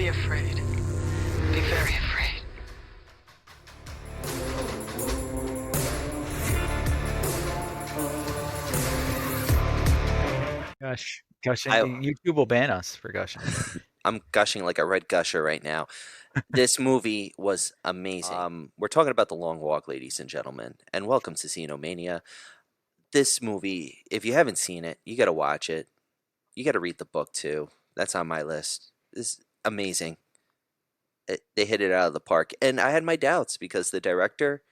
Be afraid. Be very afraid. Gosh, gushing. I- YouTube will ban us for gushing. I'm gushing like a red gusher right now. This movie was amazing. We're talking about The Long Walk, ladies and gentlemen, and welcome to Xenomania. This movie, if you haven't seen it, you got to watch it. You got to read the book too. That's on my list. This is amazing. They hit it out of the park, and I had my doubts because the director,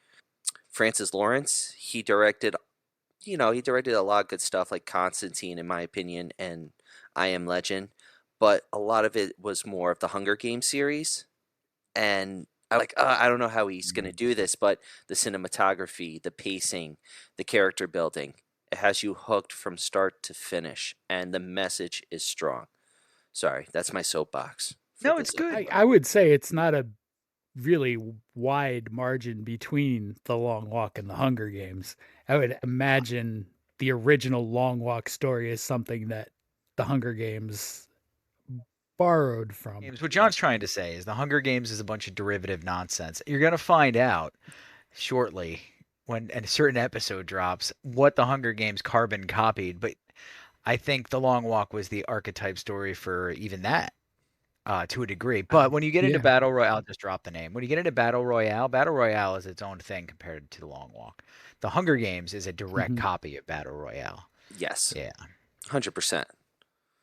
Francis Lawrence, he directed a lot of good stuff like Constantine, in my opinion, and I Am Legend, but a lot of it was more of the Hunger Games series. And I'm like, I don't know how he's going to do this, but the cinematography, the pacing, the character building, it has you hooked from start to finish, and the message is strong. Sorry, that's my soapbox. No, it's good. I would say it's not a really wide margin between The Long Walk and The Hunger Games. I would imagine the original Long Walk story is something that The Hunger Games borrowed from. What John's trying to say is the Hunger Games is a bunch of derivative nonsense. You're going to find out shortly when a certain episode drops what the Hunger Games carbon copied, but I think The Long Walk was the archetype story for even that. To a degree. But when you get into Battle Royale, I'll just drop the name. When you get into Battle Royale is its own thing compared to The Long Walk. The Hunger Games is a direct copy of Battle Royale. Yes. Yeah. 100%.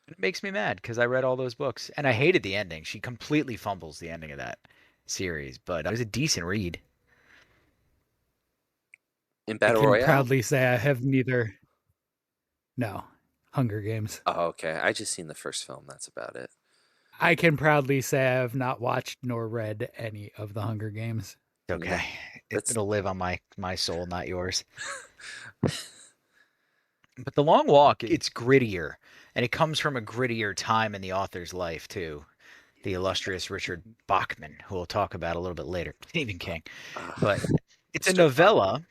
It makes me mad because I read all those books and I hated the ending. She completely fumbles the ending of that series, but it was a decent read. In Battle I Royale? proudly say I have neither. No, Hunger Games. Oh, okay. I just seen the first film. That's about it. I can proudly say I have not watched nor read any of the Hunger Games. Okay. It'll live on my soul, not yours. But The Long Walk, it's grittier, and it comes from a grittier time in the author's life, too. The illustrious Richard Bachman, who we'll talk about a little bit later. Stephen King. But it's a novella.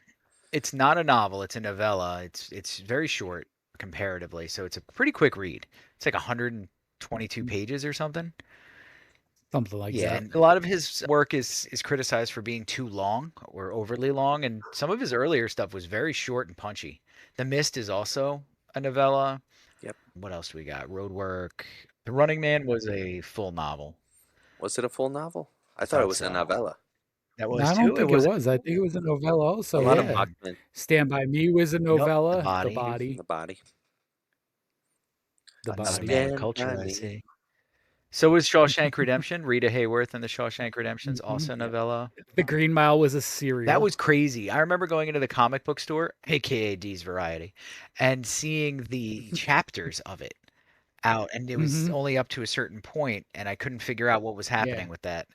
It's not a novel. It's a novella. It's very short comparatively, so it's a pretty quick read. It's like 122 pages or something. Something like that. Yeah, and a lot of his work is criticized for being too long or overly long, and some of his earlier stuff was very short and punchy. The Mist is also a novella. Yep. What else do we got? Roadwork. The Running Man was a full novel. Was it a full novel? I thought it was a novella. That was I don't think it was. I think it was a novella also. A lot of Bachman. Stand By Me was a novella. The Body. The Body. The Body. Man culture, I see. So was Shawshank Redemption. Rita Hayworth and the Shawshank Redemption is also a novella. The Green Mile was a serial. That was crazy. I remember going into the comic book store, aka D's Variety, and seeing the chapters of it out, and it was only up to a certain point, and I couldn't figure out what was happening with that.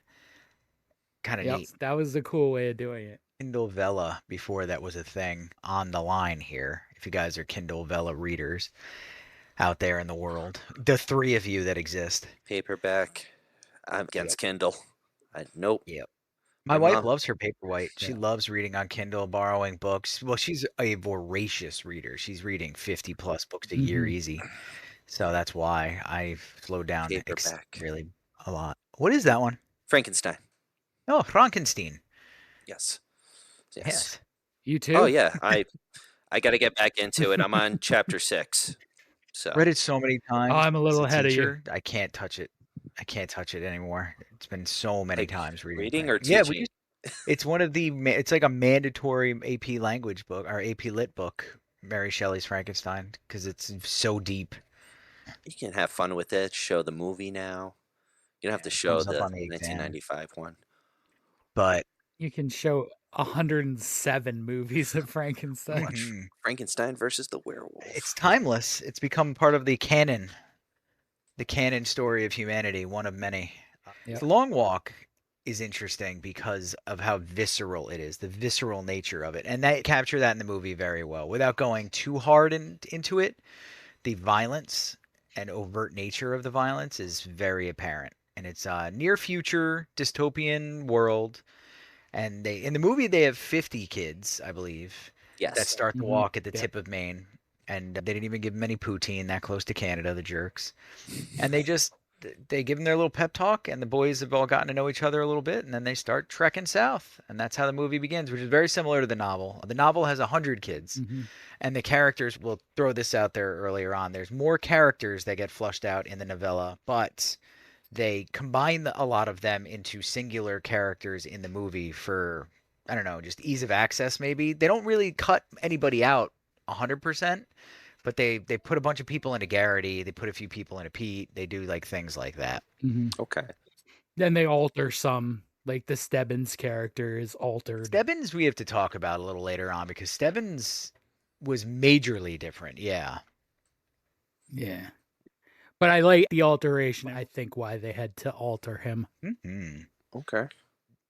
Kind of neat. That was the cool way of doing it. Kindle Vella, before that was a thing, on the line here. If you guys are Kindle Vella readers out there in the world, the three of you that exist. Paperback. I'm against Kindle. Nope. Yep. My wife loves her Paperwhite. She loves reading on Kindle, borrowing books. Well, she's a voracious reader. She's reading 50 plus books a year easy. So that's why I've slowed down really a lot. What is that one? Frankenstein. Oh, Frankenstein. Yes. You too? Oh yeah. I got to get back into it. I'm on chapter 6. So read it so many times. Oh, I'm a little ahead of you. I can't touch it. I can't touch it anymore. It's been so many times reading or teaching. Yeah, it's one of the. It's like a mandatory AP language book or AP Lit book. Mary Shelley's Frankenstein, because it's so deep. You can have fun with it. Show the movie now. You don't have to show the 1995 one. But you can show 107 movies of Frankenstein. Frankenstein versus the werewolf. It's timeless. It's become part of the canon story of humanity, one of many. The Long Walk is interesting because of how visceral it is, the visceral nature of it. And they capture that in the movie very well. Without going too hard into it, the violence and overt nature of the violence is very apparent. And it's a near future dystopian world. And in the movie, they have 50 kids, I believe, that start to walk at the tip of Maine. And they didn't even give them any poutine that close to Canada, the jerks. And they just they give them their little pep talk, and the boys have all gotten to know each other a little bit, and then they start trekking south, and that's how the movie begins, which is very similar to the novel. The novel has 100 kids, and the characters, will throw this out there earlier on. There's more characters that get flushed out in the novella, but they combine a lot of them into singular characters in the movie for, I don't know, just ease of access maybe. They don't really cut anybody out 100%. But they put a bunch of people into Garrity. They put a few people into Pete. They do like things like that. Okay. Then they alter some, like the Stebbins character is altered. Stebbins we have to talk about a little later on because Stebbins was majorly different. Yeah. Yeah. But I like the alteration. I think why they had to alter him. Okay.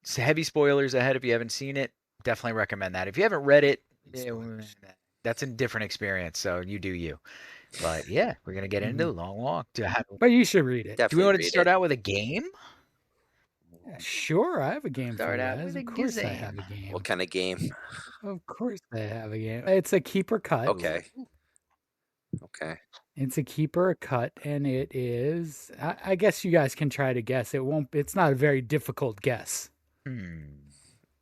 So heavy spoilers ahead if you haven't seen it. Definitely recommend that. If you haven't read it, that's a different experience. So you do you. But yeah, we're gonna get into Long Walk. But you should read it. Definitely Do we want to read start it. out with a game? Yeah, sure, I have a game Start for you out guys. with Of a course, I have a game. What kind of game? Of course, I have a game. It's a keep or cut. Okay. Okay. It's a keep or a cut, and it is. I guess you guys can try to guess. It won't. It's not a very difficult guess.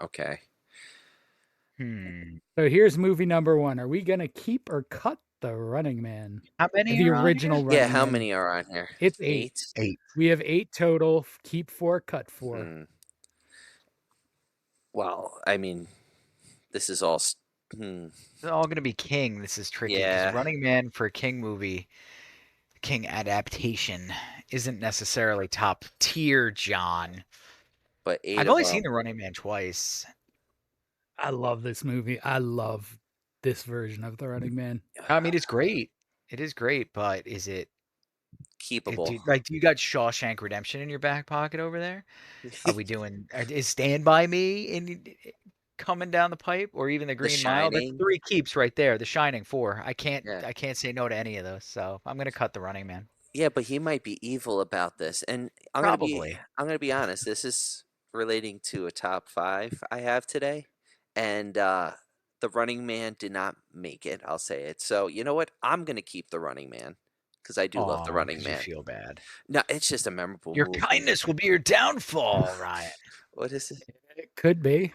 Okay. So here's movie number 1. Are we gonna keep or cut the Running Man? How many? The are on original here? Running Yeah, how Man. many are on here? It's 8. 8. We have 8 total. Keep 4, cut 4. Well, I mean, this is all. It's all gonna be King. This is tricky. 'Cause Yeah. Running Man for a King movie, King adaptation, isn't necessarily top tier, John. But 8 I've of only them. seen The Running Man twice. I love this movie. I love this version of the Running Man. I mean, it's great. It is great, but is it Keepable. do you got Shawshank Redemption in your back pocket over there? Are we doing? Is Stand By Me coming down the pipe, or even The Green Mile? That's Shining. 3 keeps right there. The Shining 4. I can't Yeah. say no to any of those. So I'm gonna cut The Running Man. Yeah, but he might be evil about this, and I'm Probably. gonna be honest. This is relating to a top 5 I have today, and the Running Man did not make it. I'll say it. So you know what? I'm gonna keep the Running Man because I do love the Running 'cause Man. You feel bad. No, it's just a memorable Your movie. kindness will be your downfall, Ryan. What is it? It could be,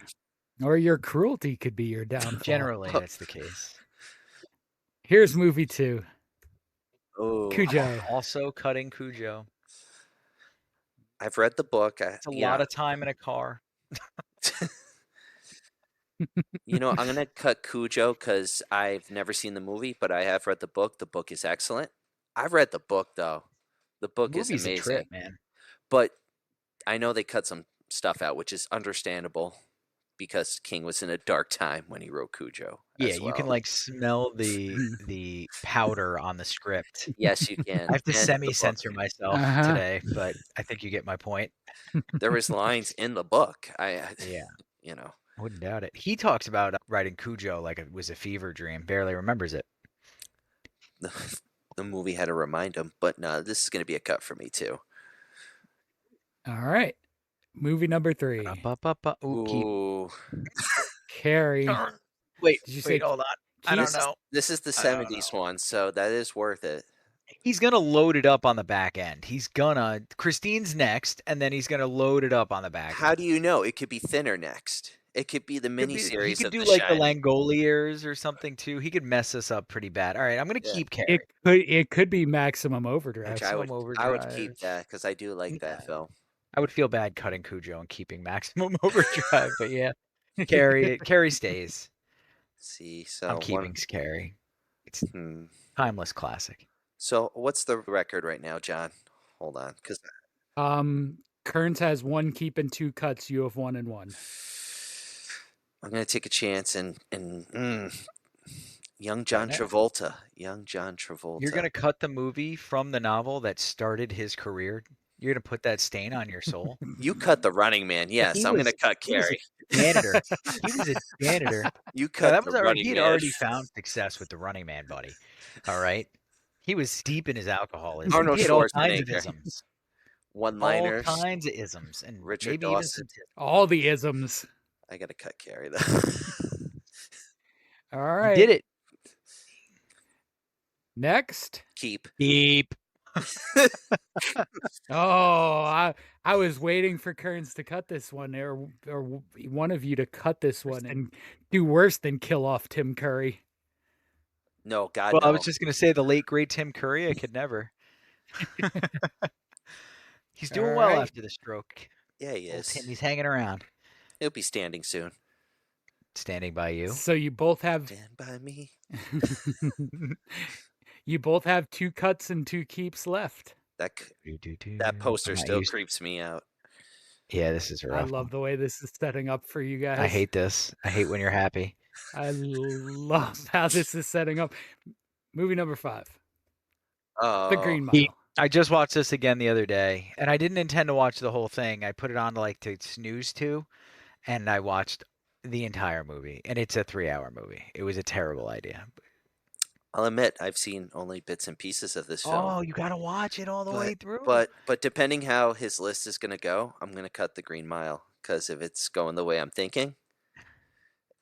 or your cruelty could be your downfall. Generally, that's the case. Here's movie 2. Oh, Cujo. Also cutting Cujo. I've read the book. It's a lot of time in a car. You know, I'm gonna cut Cujo because I've never seen the movie, but I have read the book. The book is excellent. I've read the book though. The book is Movie's amazing. a trip, man. But I know they cut some stuff out, which is understandable because King was in a dark time when he wrote Cujo. Yeah, as you can well. like smell the powder on the script. Yes, you can. I have to And the book. semi-censor myself today, but I think you get my point. There was lines in the book. Yeah, You know, I wouldn't doubt it. He talks about writing Cujo like it was a fever dream. Barely remembers it. the movie had to remind him. But no, this is gonna be a cut for me too. All right. Movie number 3. Ooh, keep. Ooh, Carrie. Wait, Did you say hold on. I don't this know. This is the I don't 70s one, so that is worth it. He's gonna load it up on the back end. Christine's next, and then he's gonna load it up on the back. How do you know? It could be thinner next. It could be the miniseries. He could of do The like the Shining. Langoliers or something too. He could mess us up pretty bad. All right, I'm gonna keep Carrie. It could be Maximum Overdrive. Which I would keep that because I do like that film. I would feel bad cutting Cujo and keeping Maximum Overdrive, but yeah, Carrie stays. See, so I'm keeping Carrie. It's timeless classic. So what's the record right now, John? Hold on, because Kearns has 1 keep and 2 cuts. You have 1 and 1. I'm gonna take a chance and young John Travolta. Young John Travolta. You're gonna cut the movie from the novel that started his career. You're gonna put that stain on your soul. You cut The Running Man. Yes, I'm gonna cut Carrie. Janitor. He was a janitor. You cut that was The Running He'd Man. already found success with The Running Man, buddy. All right. He was deep in his alcoholism. Arnold He had all kinds of Schwarzenegger. isms. One-liners. All kinds of isms. And Richard maybe Dawson. All the isms. I gotta cut Carrie though. All right. He did it. Next. Keep. Keep. Oh, I was waiting for Kearns to cut this one, or one of you to cut this one and do worse than kill off Tim Curry. No, God, Well, I no. was just gonna say the late great Tim Curry. I could never. He's doing well Alright. after the stroke. Yeah, he Old is. Timmy's hanging around, He'll be standing soon. standing by you. So you both have Stand by me. you both have 2 cuts and 2 keeps left. That poster still creeps me out. Yeah, this is a I rough love one. the way this is setting up for you guys. I hate this. I hate when you're happy. I love how this is setting up. Movie number 5. The Green Oh, Mile. I just watched this again the other day, and I didn't intend to watch the whole thing. I put it on to snooze to, and I watched the entire movie, and it's a 3-hour movie. It was a terrible idea. I'll admit I've seen only bits and pieces of this film. Oh, you gotta watch it all the way through. But depending how his list is going to go, I'm going to cut The Green Mile, because if it's going the way I'm thinking,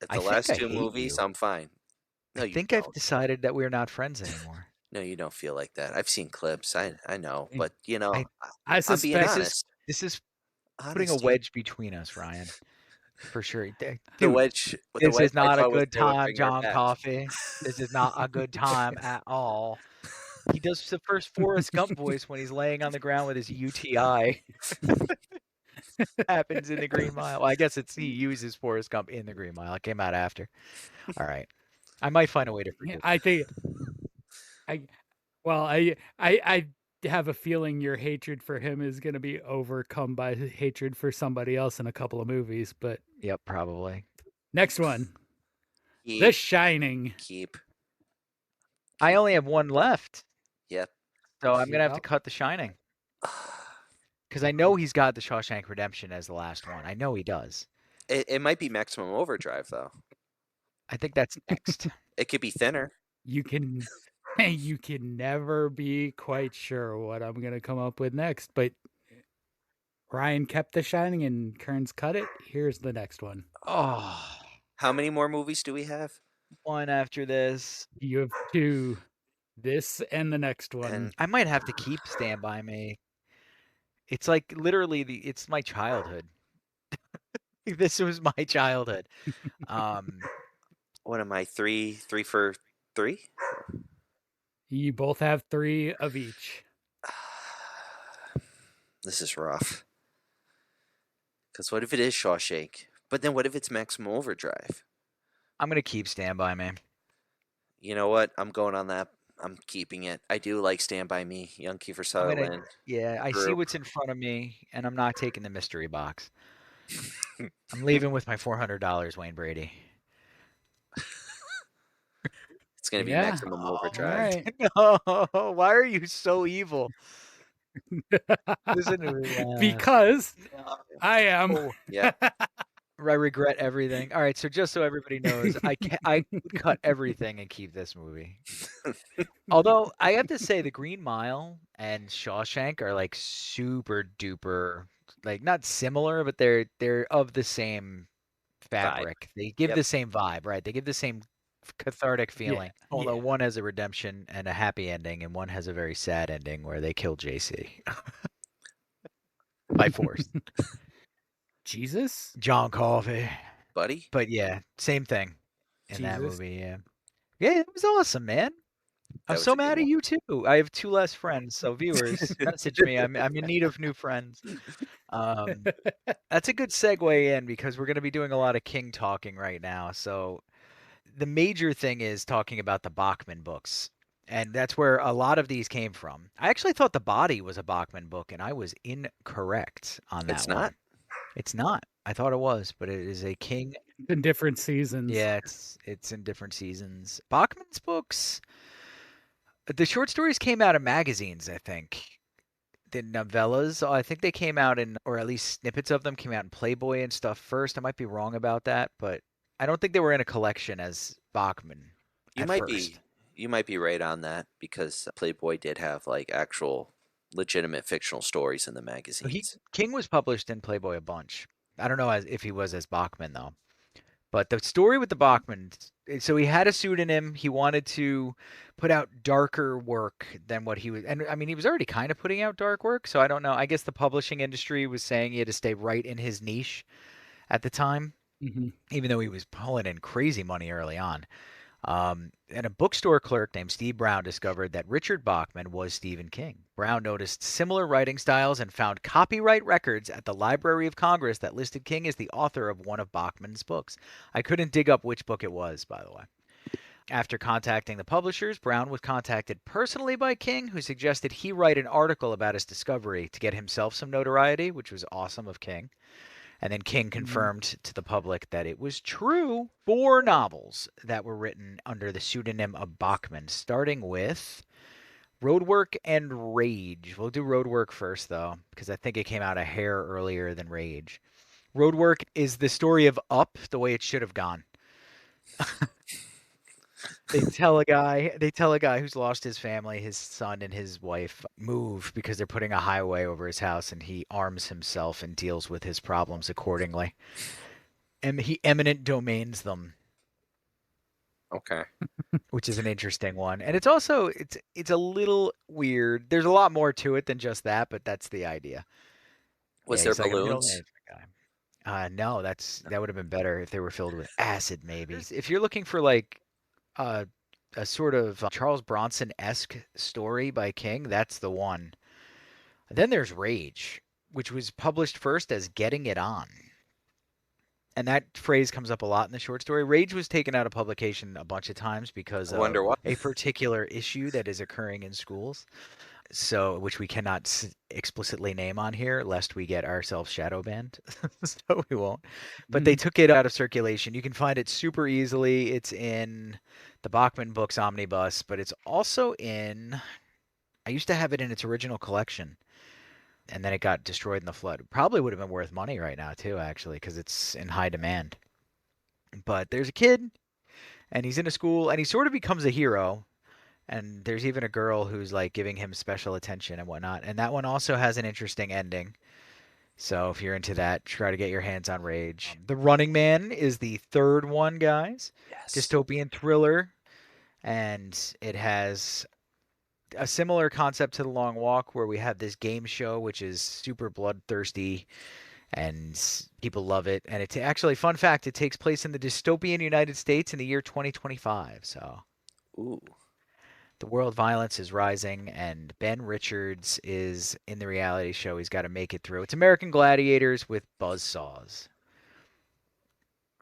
if I the think last I 2 hate movies, you. I'm fine. No, I you think I've don't. decided that we're not friends anymore. No, you don't feel like that. I've seen clips. I know, but I I'm being suspect honest. This is putting a Honesty. wedge between us, Ryan. For sure. The Dude, wedge. this is not a I good thought was time, bringing her John back. Coffey. This is not a good time at all. He does the first Forrest Gump voice when he's laying on the ground with his UTI. Happens in The Green Mile. Well, I guess he uses Forrest Gump in The Green Mile. It came out after. All right. I might find a way to forget. I think I have a feeling your hatred for him is going to be overcome by hatred for somebody else in a couple of movies, but Yep, probably. next one. Keep. The Shining. Keep. I only have one left. Yep. So I'm going to have to Yep. cut The Shining. Because I know he's got The Shawshank Redemption as the last one. I know he does. It might be Maximum Overdrive, though. I think that's next. It could be thinner. You can never be quite sure what I'm going to come up with next, but Ryan kept The Shining and Kearns cut it. Here's the next one. Oh, How many more movies do we have? one after this. You have 2. This and the next one. And I might have to keep Stand By Me. It's like literally it's my childhood. This was my childhood. what am I? 3 for 3? You both have 3 of each. This is rough. Because what if it is Shawshank? But then what if it's Maximum Overdrive? I'm gonna keep Stand By Me. You know what? I'm going on that. I'm keeping it. I do like Stand By Me. Young Kiefer Sutherland. Yeah, I see Group. what's in front of me, and I'm not taking the mystery box. I'm leaving with my $400, Wayne Brady. It's going to be Yeah. Maximum Overdrive. All right. No, why are you so evil? Listen to me. Because I am. Oh, Yeah. I regret everything. All right, so just so everybody knows, I would cut everything and keep this movie. Although I have to say, The Green Mile and Shawshank are like super duper, like not similar, but they're of the same fabric. They give the same vibe, right? They give the same cathartic feeling. Yeah, Although yeah. one has a redemption and a happy ending, and one has a very sad ending where they kill JC by force. Jesus? John Coffey. Buddy? But yeah, same thing in that Jesus. movie. Yeah, yeah, it was awesome, man. I'm was so a good mad at one. you too. I have 2 less friends, so viewers, message me. I'm in need of new friends. That's a good segue in because we're going to be doing a lot of King talking right now. So the major thing is talking about the Bachman books. And that's where a lot of these came from. I actually thought The Body was a Bachman book, and I was incorrect on that It's one. not? It's not. I thought it was, but it is a King. In different seasons. Yeah, it's in different seasons. Bachman's books, the short stories came out of magazines, I think. The novellas, I think they came out in, or at least snippets of them came out in Playboy and stuff first. I might be wrong about that, but I don't think they were in a collection as Bachman You at might first. you might be right on that, because Playboy did have like actual legitimate fictional stories in the So magazines. King was published in Playboy a bunch. I don't know if he was as Bachman though. But the story with the Bachmans, so he had a pseudonym. He wanted to put out darker work than what he was. And I mean, he was already kind of putting out dark work. So I don't know. I guess the publishing industry was saying he had to stay right in his niche at the time, Hmm. even though he was pulling in crazy money early on. And a bookstore clerk named Steve Brown discovered that Richard Bachman was Stephen King. Brown noticed similar writing styles and found copyright records at the Library of Congress that listed King as the author of one of Bachman's books. I couldn't dig up which book it was, by the way. After contacting the publishers, Brown was contacted personally by King, who suggested he write an article about his discovery to get himself some notoriety, which was awesome of King. And then King confirmed to the public that it was true. 4 novels that were written under the pseudonym of Bachman, starting with Roadwork and Rage. We'll do Roadwork first, though, because I think it came out a hair earlier than Rage. Roadwork is the story of Up, the way it should have gone. They tell a guy who's lost his family, his son and his wife, move because they're putting a highway over his house, and he arms himself and deals with his problems accordingly. And he eminent domains them, Okay. which is an interesting one. And it's also it's a little weird. There's a lot more to it than just that, but that's the idea. Was Yeah, there he's like a middle balloons? management guy. No, that would have been better if they were filled with acid, maybe. If you're looking for like a sort of Charles Bronson-esque story by King, that's the one. Then there's Rage, which was published first as Getting It On. And that phrase comes up a lot in the short story. Rage was taken out of publication a bunch of times because I wonder of why. a particular issue that is occurring in schools. So, which we cannot explicitly name on here, lest we get ourselves shadow banned. So we won't. But they took it out of circulation. You can find it super easily. It's in the Bachman Books Omnibus, but it's also in. I used to have it in its original collection, and then it got destroyed in the flood. It probably would have been worth money right now too, actually, because it's in high demand. But there's a kid, and he's in a school, and he sort of becomes a hero. And there's even a girl who's like giving him special attention and whatnot. And that one also has an interesting ending. So if you're into that, try to get your hands on Rage. The Running Man is the third one, guys. Yes. Dystopian thriller. And it has a similar concept to The Long Walk, where we have this game show, which is super bloodthirsty. And people love it. And it's actually, fun fact, it takes place in the dystopian United States in the year 2025. So. Ooh. The world violence is rising, and Ben Richards is in the reality show. He's got to make it through. It's American Gladiators with buzzsaws.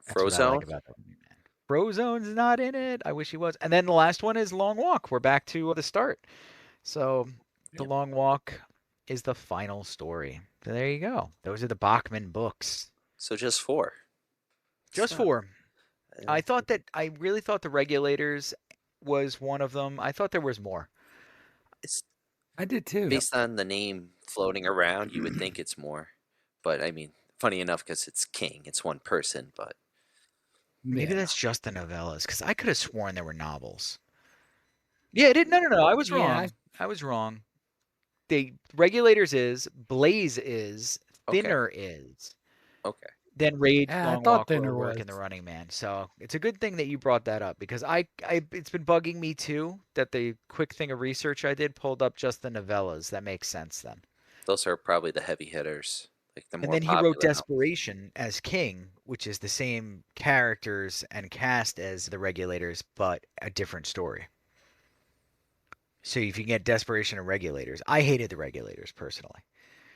That's what I like Frozone? about that movie, man. Frozone's not in it. I wish he was. And then the last one is Long Walk. We're back to the start. So The Yep. Long Walk is the final story. So there you go. Those are the Bachman books. So just 4. Just Huh. 4. I really thought The Regulators was one of them. I thought there was more. It's I did too. based on the name floating around, you would think it's more. But I mean, funny enough, because it's King, it's one person, but Maybe Yeah. that's just the novellas, because I could have sworn there were novels. Yeah, it did. No. I was Yeah, wrong. I was wrong. The Regulators is, Blaze is, Okay. Thinner is. Okay. Then Rage, Yeah, I Long thought Walk, Thinner Roadwork, and The was. Running Man. So it's a good thing that you brought that up, because it's been bugging me too that the quick thing of research I did pulled up just the novellas. That makes sense then. Those are probably the heavy hitters, like the And more then he wrote popular. Desperation as King, which is the same characters and cast as The Regulators, but a different story. So if you get Desperation and Regulators, I hated The Regulators personally.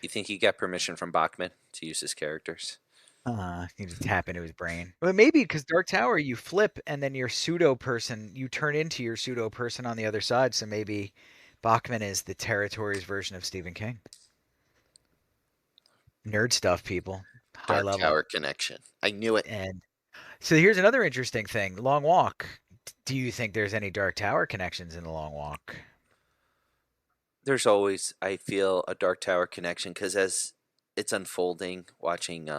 You think he got permission from Bachman to use his characters? You just tap into his brain. Well, maybe because Dark Tower, you flip, and then your pseudo person, you turn into your pseudo person on the other side. So maybe Bachman is the Territories version of Stephen King. Nerd stuff, people. High Dark level. Tower connection. I knew it. And so here's another interesting thing. Long Walk. Do you think there's any Dark Tower connections in the Long Walk? There's always, I feel, a Dark Tower connection because as it's unfolding, watching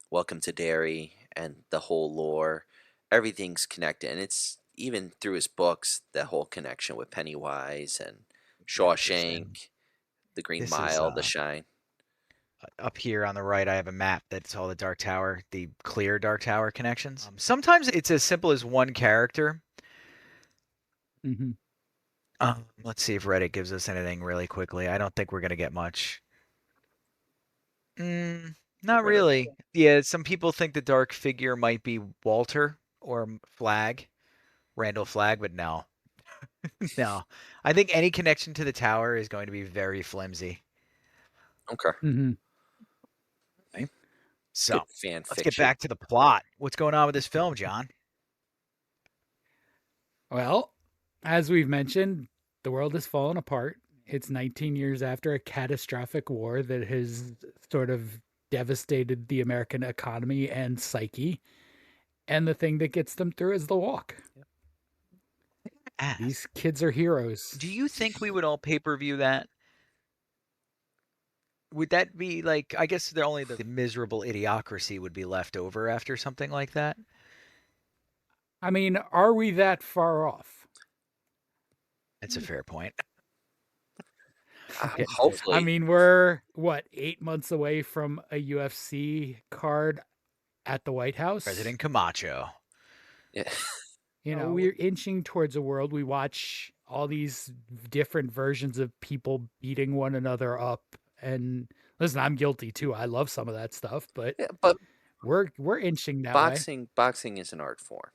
Welcome to Derry and the whole lore, everything's connected. And it's even through his books, the whole connection with Pennywise and Interesting. Shawshank, The Green This is, Mile, The Shine. Up here on the right, I have a map that's all the Dark Tower, the clear Dark Tower connections. Sometimes it's as simple as one character. Mhm. Let's see if Reddit gives us anything really quickly. I don't think we're gonna get much. Not really. Yeah, some people think the dark figure might be Walter or Flag, Randall Flag, but no. No. I think any connection to the tower is going to be very flimsy. Okay. Mhm. Okay. So, Good fan let's get fiction. back to the plot. What's going on with this film, John? Well, as we've mentioned, the world has fallen apart. It's 19 years after a catastrophic war that has sort of devastated the American economy and psyche. And the thing that gets them through is the walk. Ask, These kids are heroes. do you think we would all pay-per-view that? Would that be like, I guess only the miserable idiocracy would be left over after something like that? I mean, are we that far off? That's a fair point. Hopefully. I mean, we're what, 8 months away from a UFC card at the White House? President Camacho. Yeah. You know, we're inching towards a world we watch all these different versions of people beating one another up. And listen, I'm guilty too. I love some of that stuff, but Yeah, but we're inching that way. boxing is an art form.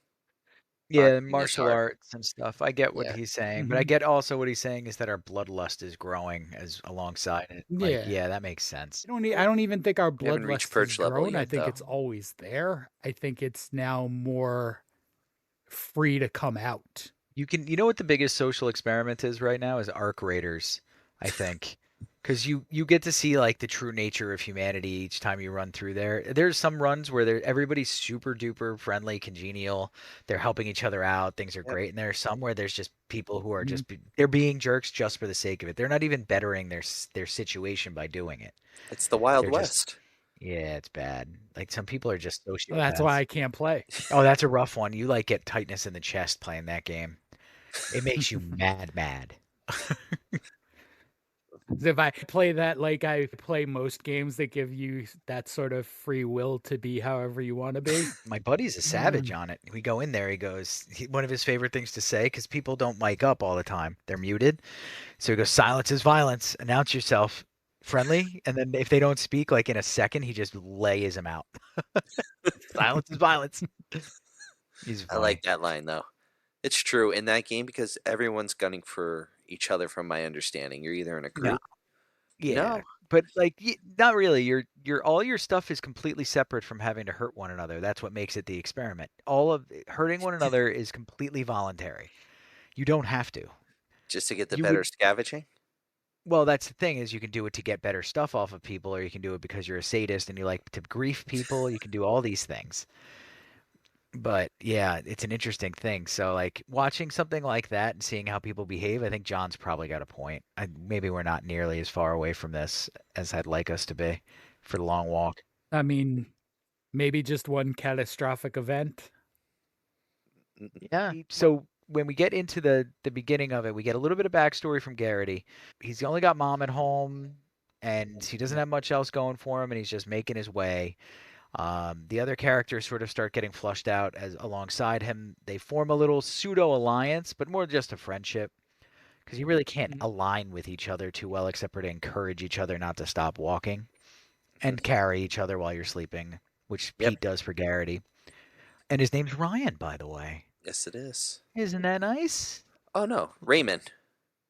Yeah, Boxing is martial art. arts and stuff. I get what Yeah. he's saying, but I Mhm. get also what he's saying is that our bloodlust is growing as alongside it. Like, Yeah. yeah, that makes sense. I don't even think our We haven't reached bloodlust has purge level grown. I yet, think though. it's always there. I think it's now more free to come out. You know what the biggest social experiment is right now is arc raiders, I think. Because you get to see like the true nature of humanity each time you run through there. There's some runs where everybody's super duper friendly, congenial. They're helping each other out. Things are Yep. great. And there are some where there's just people who are Mhm. just they're being jerks just for the sake of it. They're not even bettering their situation by doing it. It's the Wild They're just West. yeah, it's bad. Like some people are just Well, that's why sociopaths. I can't play. Oh, that's a rough one. You like get tightness in the chest playing that game. It makes you mad. If I play that like I play most games that give you that sort of free will to be however you want to be. My buddy's a savage on it. We go in there. He goes, one of his favorite things to say, because people don't mic up all the time. They're muted. So he goes, silence is violence. Announce yourself friendly. And then if they don't speak, like in a second, he just lays them out. Silence is violence. He's I funny. like that line, though. It's true in that game because everyone's gunning for each other, from my understanding. You're either in a group. Yeah. No. But like not really. Your all your stuff is completely separate from having to hurt one another. That's what makes it the experiment. All of hurting one another is completely voluntary. You don't have to. Just to get the You better would scavenging? Well, that's the thing is you can do it to get better stuff off of people, or you can do it because you're a sadist and you like to grief people. You can do all these things. But yeah, it's an interesting thing. So like watching something like that and seeing how people behave, I think John's probably got a point. Maybe we're not nearly as far away from this as I'd like us to be for the long walk. I mean, maybe just one catastrophic event. Yeah. So when we get into the beginning of it, we get a little bit of backstory from Garrity. He's only got mom at home, and he doesn't have much else going for him, and he's just making his way. The other characters sort of start getting flushed out as alongside him. They form a little pseudo alliance, but more just a friendship, because you really can't align with each other too well, except for to encourage each other not to stop walking and carry each other while you're sleeping, which Yep. Pete does for Garrity. And his name's Ryan, by the way. Yes, it is. Isn't that nice? Oh, no. Raymond.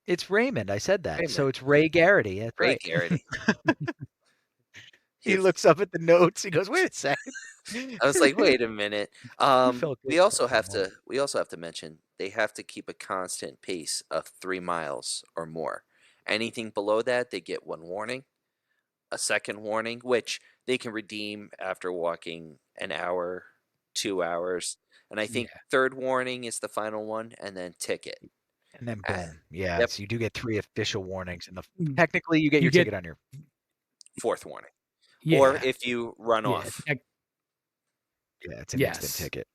It's Raymond. I said that. So Raymond. it's Ray Garrity. That's Ray right. Garrity. He looks up at the notes. He goes, "Wait a second." I was like, wait a minute. felt good We for also a have moment. to mention they have to keep a constant pace of 3 miles or more. Anything below that, they get one warning, a second warning, which they can redeem after walking an hour, 2 hours, and I think third warning is the final one, and then ticket. And then boom. Yeah. Yep. So you do get 3 official warnings, and technically you get You your get- ticket on your Fourth warning. Yeah. Or if you run off. yeah. It's an instant ticket.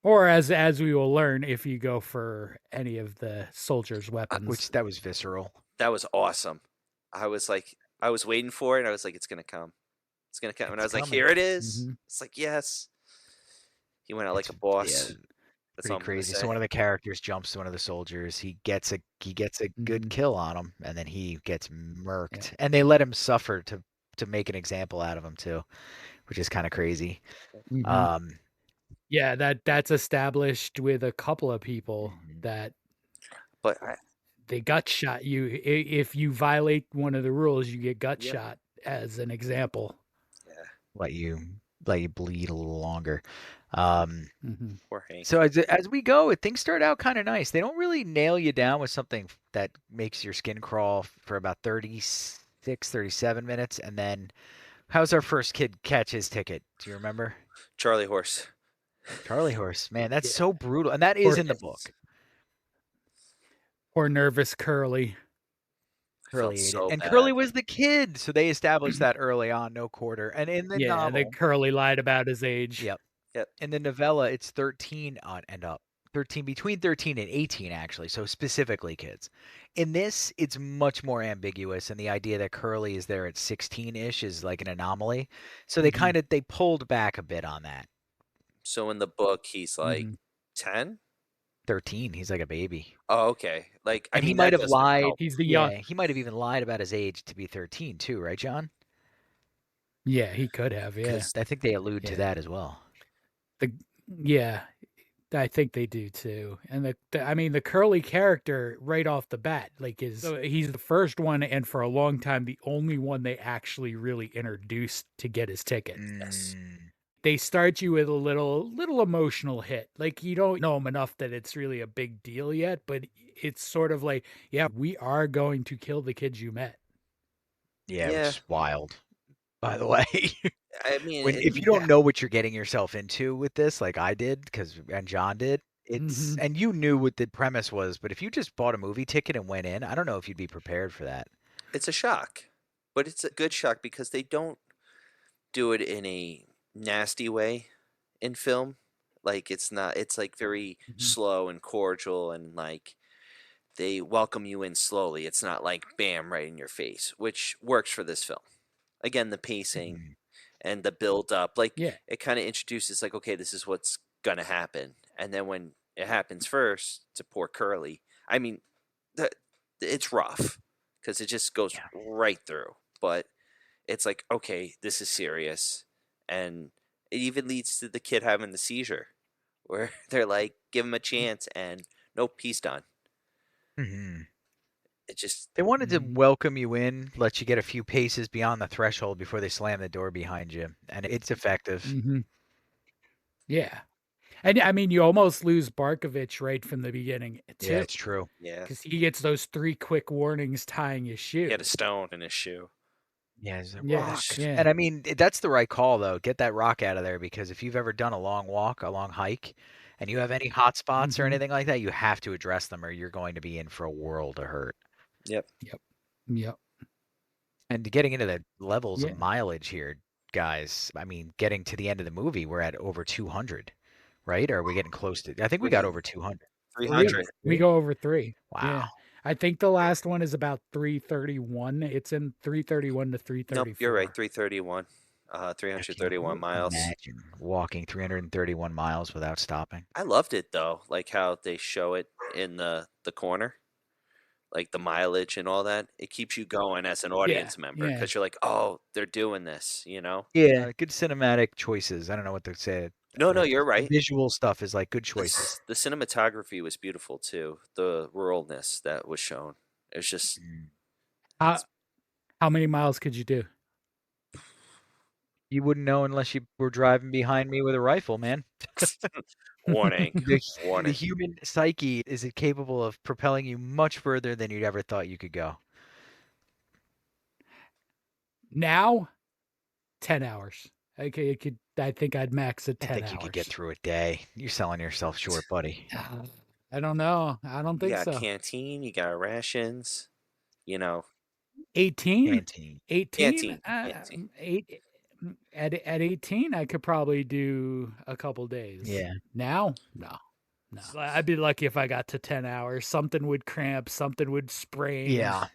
Or as we will learn, if you go for any of the soldiers' weapons, Which that was visceral. That was awesome. I was like, I was waiting for it. And I was like, it's gonna come. It's gonna come. And I It's was like, coming. here it is. Mhm. It's like, yes. He went out like a Yeah, boss. That's all pretty I'm gonna crazy. So say. one of the characters jumps to one of the soldiers. He gets a good Mhm. kill on him, and then he gets Yeah. murked. And they let him suffer to make an example out of him too, which is kind of crazy. Mhm. Um, Yeah, that's established with a couple of people Mhm. that But they gut shot you. If you violate one of the rules, you get gut Yep. shot as an example. yeah, let you bleed a little longer. Um, Mhm. poor Hank. so as we go, things start out kind of nice. They don't really nail you down with something that makes your skin crawl for about 36, 37 minutes, and then how's our first kid catch his ticket? Do you remember? Charlie Horse. Charlie Horse, man, that's Yeah. so brutal, and that is Or- in the book. Or nervous Curly. I felt Curly ate it, so and bad. Curly was the kid, so they established that early on, no quarter. And in the Yeah, and then novel, Curly lied about his age. yep, Yep. in the novella, it's 13 on and up. 13 between 13 and 18 actually, so specifically kids. In this, it's much more ambiguous, and the idea that Curly is there at 16-ish is like an anomaly. So they Mhm. they pulled back a bit on that. So in the book, he's like Mhm. 10. 13, he's like a baby. Oh, okay. Like, I And he mean, might that have doesn't lied. help. He's the Yeah, young. he might have even lied about his age to be 13 too, right, John? Yeah, he could have. Yeah. 'Cause I think they allude to Yeah. that as well. Yeah, I think they do too. And I mean, the Curly character right off the bat, like, he's the first one, and for a long time, the only one they actually really introduced to get his ticket. Yes. Mm, They start you with a little emotional hit. Like, you don't know him enough that it's really a big deal yet, but it's sort of like, yeah, we are going to kill the kids you met. yeah, Yeah. which is wild. By the way, I mean, if you don't know what you're getting yourself into with this, like I did, and John did, Mhm. and you knew what the premise was, but if you just bought a movie ticket and went in, I don't know if you'd be prepared for that. it's a shock, but it's a good shock because they don't do it in a nasty way in film. Like, it's not. It's like very Mhm. slow and cordial, and like they welcome you in slowly. It's not like bam right in your face, which works for this film. Again, the pacing Mhm. and the build up, like Yeah. it kind of introduces like, okay, this is what's gonna happen, and then when it happens first to poor Curly, I mean, that it's rough because it just goes Yeah. right through. But it's like, okay, this is serious, and it even leads to the kid having the seizure, where they're like, give him a chance, and nope, he's done. Mhm. It just They wanted to Mhm. welcome you in, let you get a few paces beyond the threshold before they slam the door behind you, and it's effective. Mhm. Yeah. And I mean, you almost lose Barkovich right from the beginning Yeah, too, it's true. yeah, because he gets those 3 quick warnings tying his he shoe. had a stone in his shoe. Yeah, it's a Yeah, rock. yeah. And I mean, that's the right call though. Get that rock out of there, because if you've ever done a long walk, a long hike, and you have any hot spots or Mhm. anything like that, you have to address them or you're going to be in for a world of hurt. Yep. Yep. And getting into the levels Yeah. of mileage here, guys, I mean, getting to the end of the movie, we're at over 200, right? Or are we getting close to? I think we got over 200. 300. We go over 3. Wow. Yeah. I think the last one is about 331. It's in 331 to 334. Nope, you're right. 331. Can 331 you miles. imagine walking 331 miles without stopping? I loved it though, like how they show it in the corner, like the mileage and all that. It keeps you going as an audience member yeah. because you're like, oh, they're doing this, you know? Yeah, good cinematic choices. I don't know what to say. No, no, The you're right. visual stuff is like good The, choices. the cinematography was beautiful too. The ruralness that was shown. It was just Mm. How many miles could you do? You wouldn't know unless you were driving behind me with a rifle, man. warning. The Warning. human psyche is capable of propelling you much further than you'd ever thought you could go. Now, 10 hours. I think I'd max at I 10 think hours. you could get through a day. You're selling yourself short, buddy. I don't know. I don't You think got so. canteen, you got rations, you know. 18? Canteen. 18? Canteen. At 18, I could probably do a couple days. Yeah. Now, no. I'd be lucky if I got to 10 hours. Something would cramp, something would sprain. Yeah.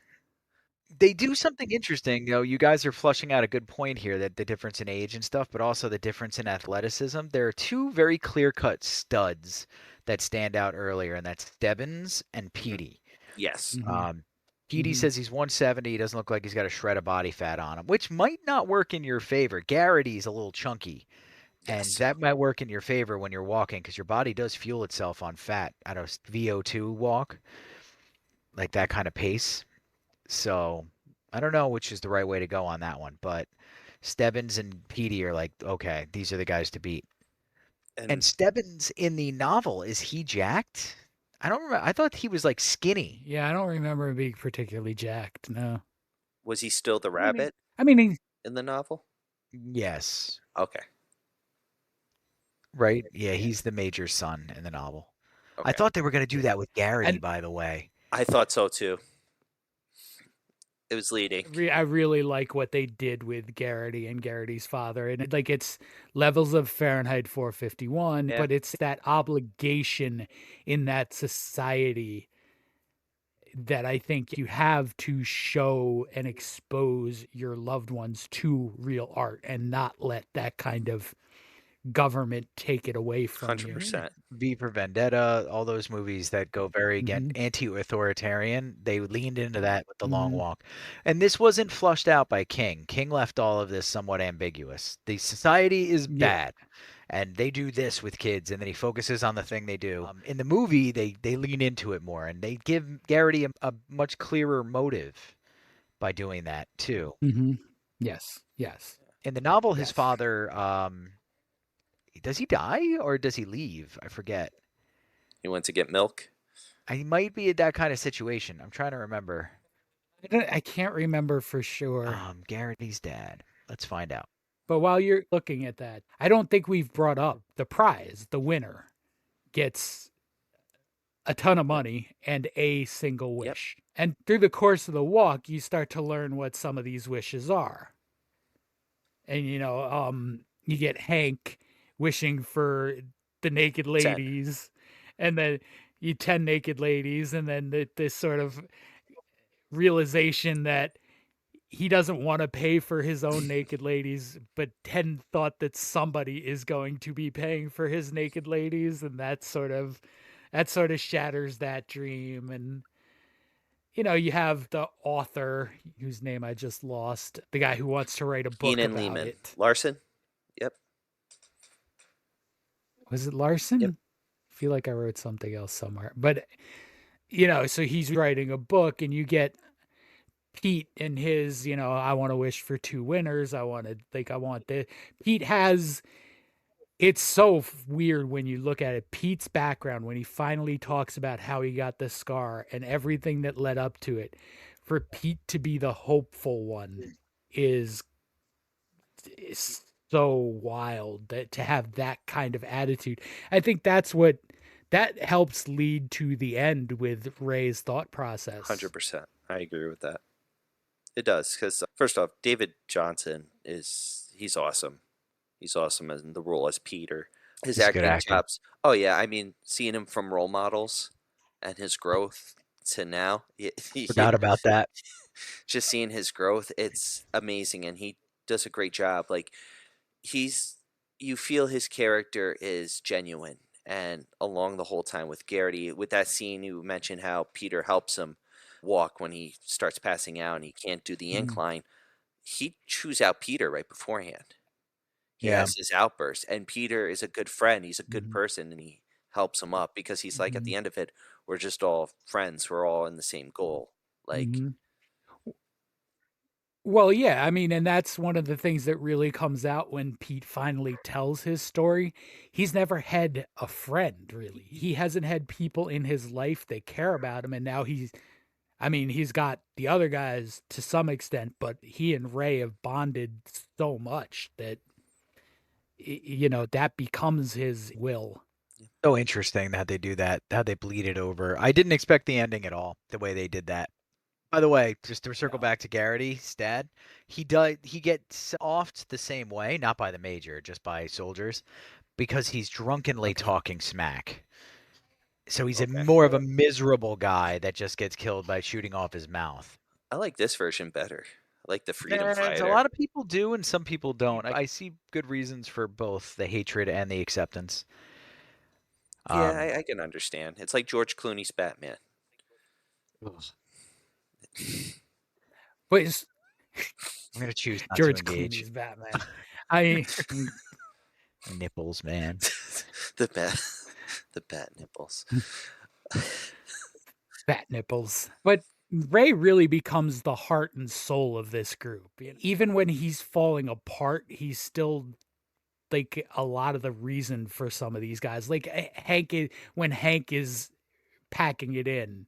They do something interesting. You guys are flushing out a good point here, that the difference in age and stuff, but also the difference in athleticism. There are two very clear-cut studs that stand out earlier, and that's Stebbins and Petey. Yes. Petey says he's 170. He doesn't look like he's got a shred of body fat on him, which might not work in your favor. Garrity's a little chunky, and Yes. that might work in your favor when you're walking, because your body does fuel itself on fat. I don't know, VO2 walk, like that kind of pace. So I don't know which is the right way to go on that one, but Stebbins and Petey are like, okay, these are the guys to beat. And Stebbins in the novel, is he jacked? I don't remember. I thought he was like skinny. Yeah, I don't remember him being particularly jacked. No. Was he still the rabbit I mean, in the novel? Yes. Okay. Right? Yeah, he's the major's son in the novel. Okay. I thought they were going to do that with Garrity, And- by the way. I thought so too. It was leading. I really like what they did with Garrity and Garrity's father. And like, it's levels of Fahrenheit 451, Yeah. but it's that obligation in that society that I think you have to show and expose your loved ones to real art and not let that kind of government take it away from 100%. V for Vendetta, all those movies that go very again anti-authoritarian, they leaned into that with The Long Walk. And this wasn't flushed out by King. King left all of this somewhat ambiguous. The society is bad, and they do this with kids, and then he focuses on the thing they do. In the movie, they lean into it more, and they give Garrity a much clearer motive by doing that too. Yes. In the novel, his father, does he die or does he leave? I forget. He went to get milk. He might be in that kind of situation. I'm trying to remember. I can't remember for sure. Garrity's dad. Let's find out. But while you're looking at that, I don't think we've brought up the prize. The winner gets a ton of money and a single wish. And through the course of the walk, you start to learn what some of these wishes are. And, you get Hank wishing for the naked ladies, and then 10 naked ladies, and then this sort of realization that he doesn't want to pay for his own naked ladies, but 10 thought that somebody is going to be paying for his naked ladies, and that sort of shatters that dream. And you have the author, whose name I just lost, the guy who wants to write a book Ian about Lehman. it. Larson? Yep. Was it Larson? Yep. I feel like I wrote something else somewhere. But, so he's writing a book, and you get Pete and his, I want to wish for 2 winners. I want this. Pete has, it's so weird when you look at it. Pete's background, when he finally talks about how he got the scar and everything that led up to it, for Pete to be the hopeful one is so wild, that to have that kind of attitude. I think that helps lead to the end with Ray's thought process. 100%. I agree with that. It does, because first off, David Jonsson he's awesome. He's awesome in the role as Peter. His acting chops. Oh yeah, I mean, seeing him from Role Models and his growth to now. Forgot about that. Just seeing his growth, it's amazing, and he does a great job. Like, you feel his character is genuine, and along the whole time with Garrity, with that scene you mentioned how Peter helps him walk when he starts passing out and he can't do the incline. He chews out Peter right beforehand. He has his outburst, and Peter is a good friend. He's a good person, and he helps him up because he's like, at the end of it, we're just all friends. We're all in the same goal. Like, well, yeah, I mean, and that's one of the things that really comes out when Pete finally tells his story. He's never had a friend, really. He hasn't had people in his life that care about him, and now he's got the other guys to some extent, but he and Ray have bonded so much that, that becomes his will. So interesting that they do that, how they bleed it over. I didn't expect the ending at all, the way they did that. By the way, just to circle back to Garrity's dad, he gets offed the same way, not by the major, just by soldiers, because he's drunkenly talking smack. So he's more of a miserable guy that just gets killed by shooting off his mouth. I like this version better. I like the freedom A fighter. lot of people do, and some people don't. I see good reasons for both the hatred and the acceptance. Yeah, I can understand. It's like George Clooney's Batman. But it's I'm gonna choose not to George engage. Clooney's Batman. I Nipples, man. the bat nipples. Bat nipples. But Ray really becomes the heart and soul of this group. Even when he's falling apart, he's still like a lot of the reason for some of these guys. Like when Hank is packing it in,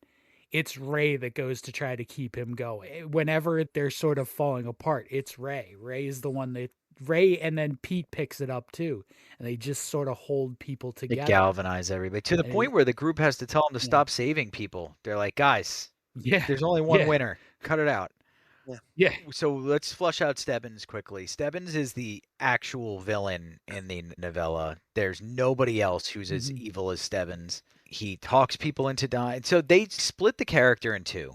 it's Ray that goes to try to keep him going. Whenever they're sort of falling apart, it's Ray. Ray is the one that and then Pete picks it up too, and they just sort of hold people They together. galvanize everybody to the point where the group has to tell them to stop saving people. They're like, guys, there's only one winner. Cut it out. Yeah. So let's flush out Stebbins quickly. Stebbins is the actual villain in the novella. There's nobody else who's as evil as Stebbins. He talks people into dying. So they split the character in two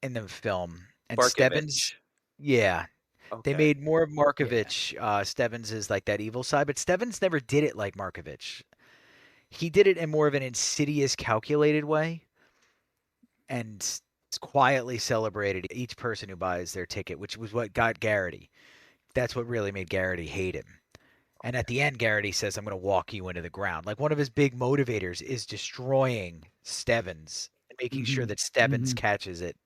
in the film. And Barkovich. Stebbins, they made more of Markovich. Stebbins is like that evil side, but Stebbins never did it like Markovich. He did it in more of an insidious, calculated way, and quietly celebrated each person who buys their ticket, which was what got Garrity. That's what really made Garrity hate him. And at the end, Garrity says, I'm going to walk you into the ground. Like, one of his big motivators is destroying Stebbins and making sure that Stebbins catches it.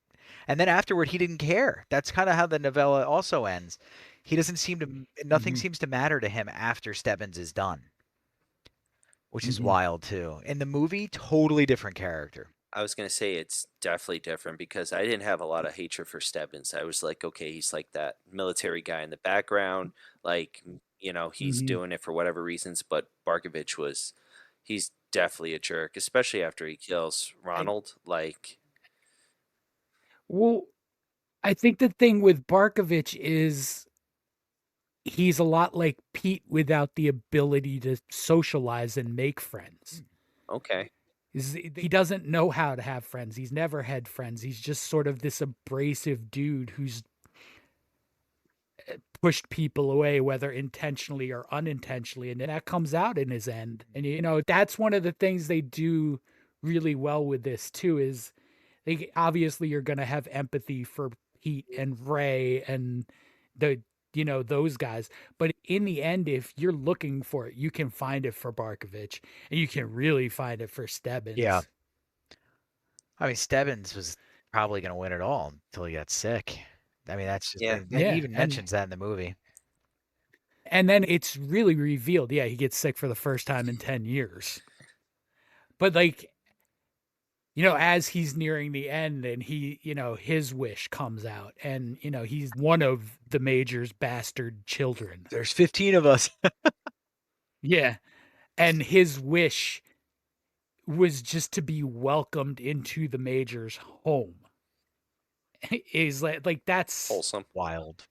And then afterward, he didn't care. That's kind of how the novella also ends. He doesn't seem to, nothing seems to matter to him after Stebbins is done, which is wild too. In the movie, totally different character. I was going to say it's definitely different because I didn't have a lot of hatred for Stebbins. I was like, okay, he's like that military guy in the background. Like, you know, he's doing it for whatever reasons. But Barkovich he's definitely a jerk, especially after he kills Ronald. Well, I think the thing with Barkovich is he's a lot like Pete without the ability to socialize and make friends. Okay. He doesn't know how to have friends. He's never had friends. He's just sort of this abrasive dude who's pushed people away, whether intentionally or unintentionally. And that comes out in his end. And, you know, that's one of the things they do really well with this too, is obviously you're going to have empathy for Pete and Ray and those guys. But in the end, if you're looking for it, you can find it for Barkovich, and you can really find it for Stebbins. Yeah. I mean, Stebbins was probably going to win it all until he got sick. I mean, that's just, he even mentions that in the movie. And then it's really revealed. Yeah, he gets sick for the first time in 10 years. But like, you know, as he's nearing the end and his wish comes out, and, you know, he's one of the Major's bastard children. There's 15 of us. Yeah. And his wish was just to be welcomed into the Major's home. Is like that's wholesome. Wild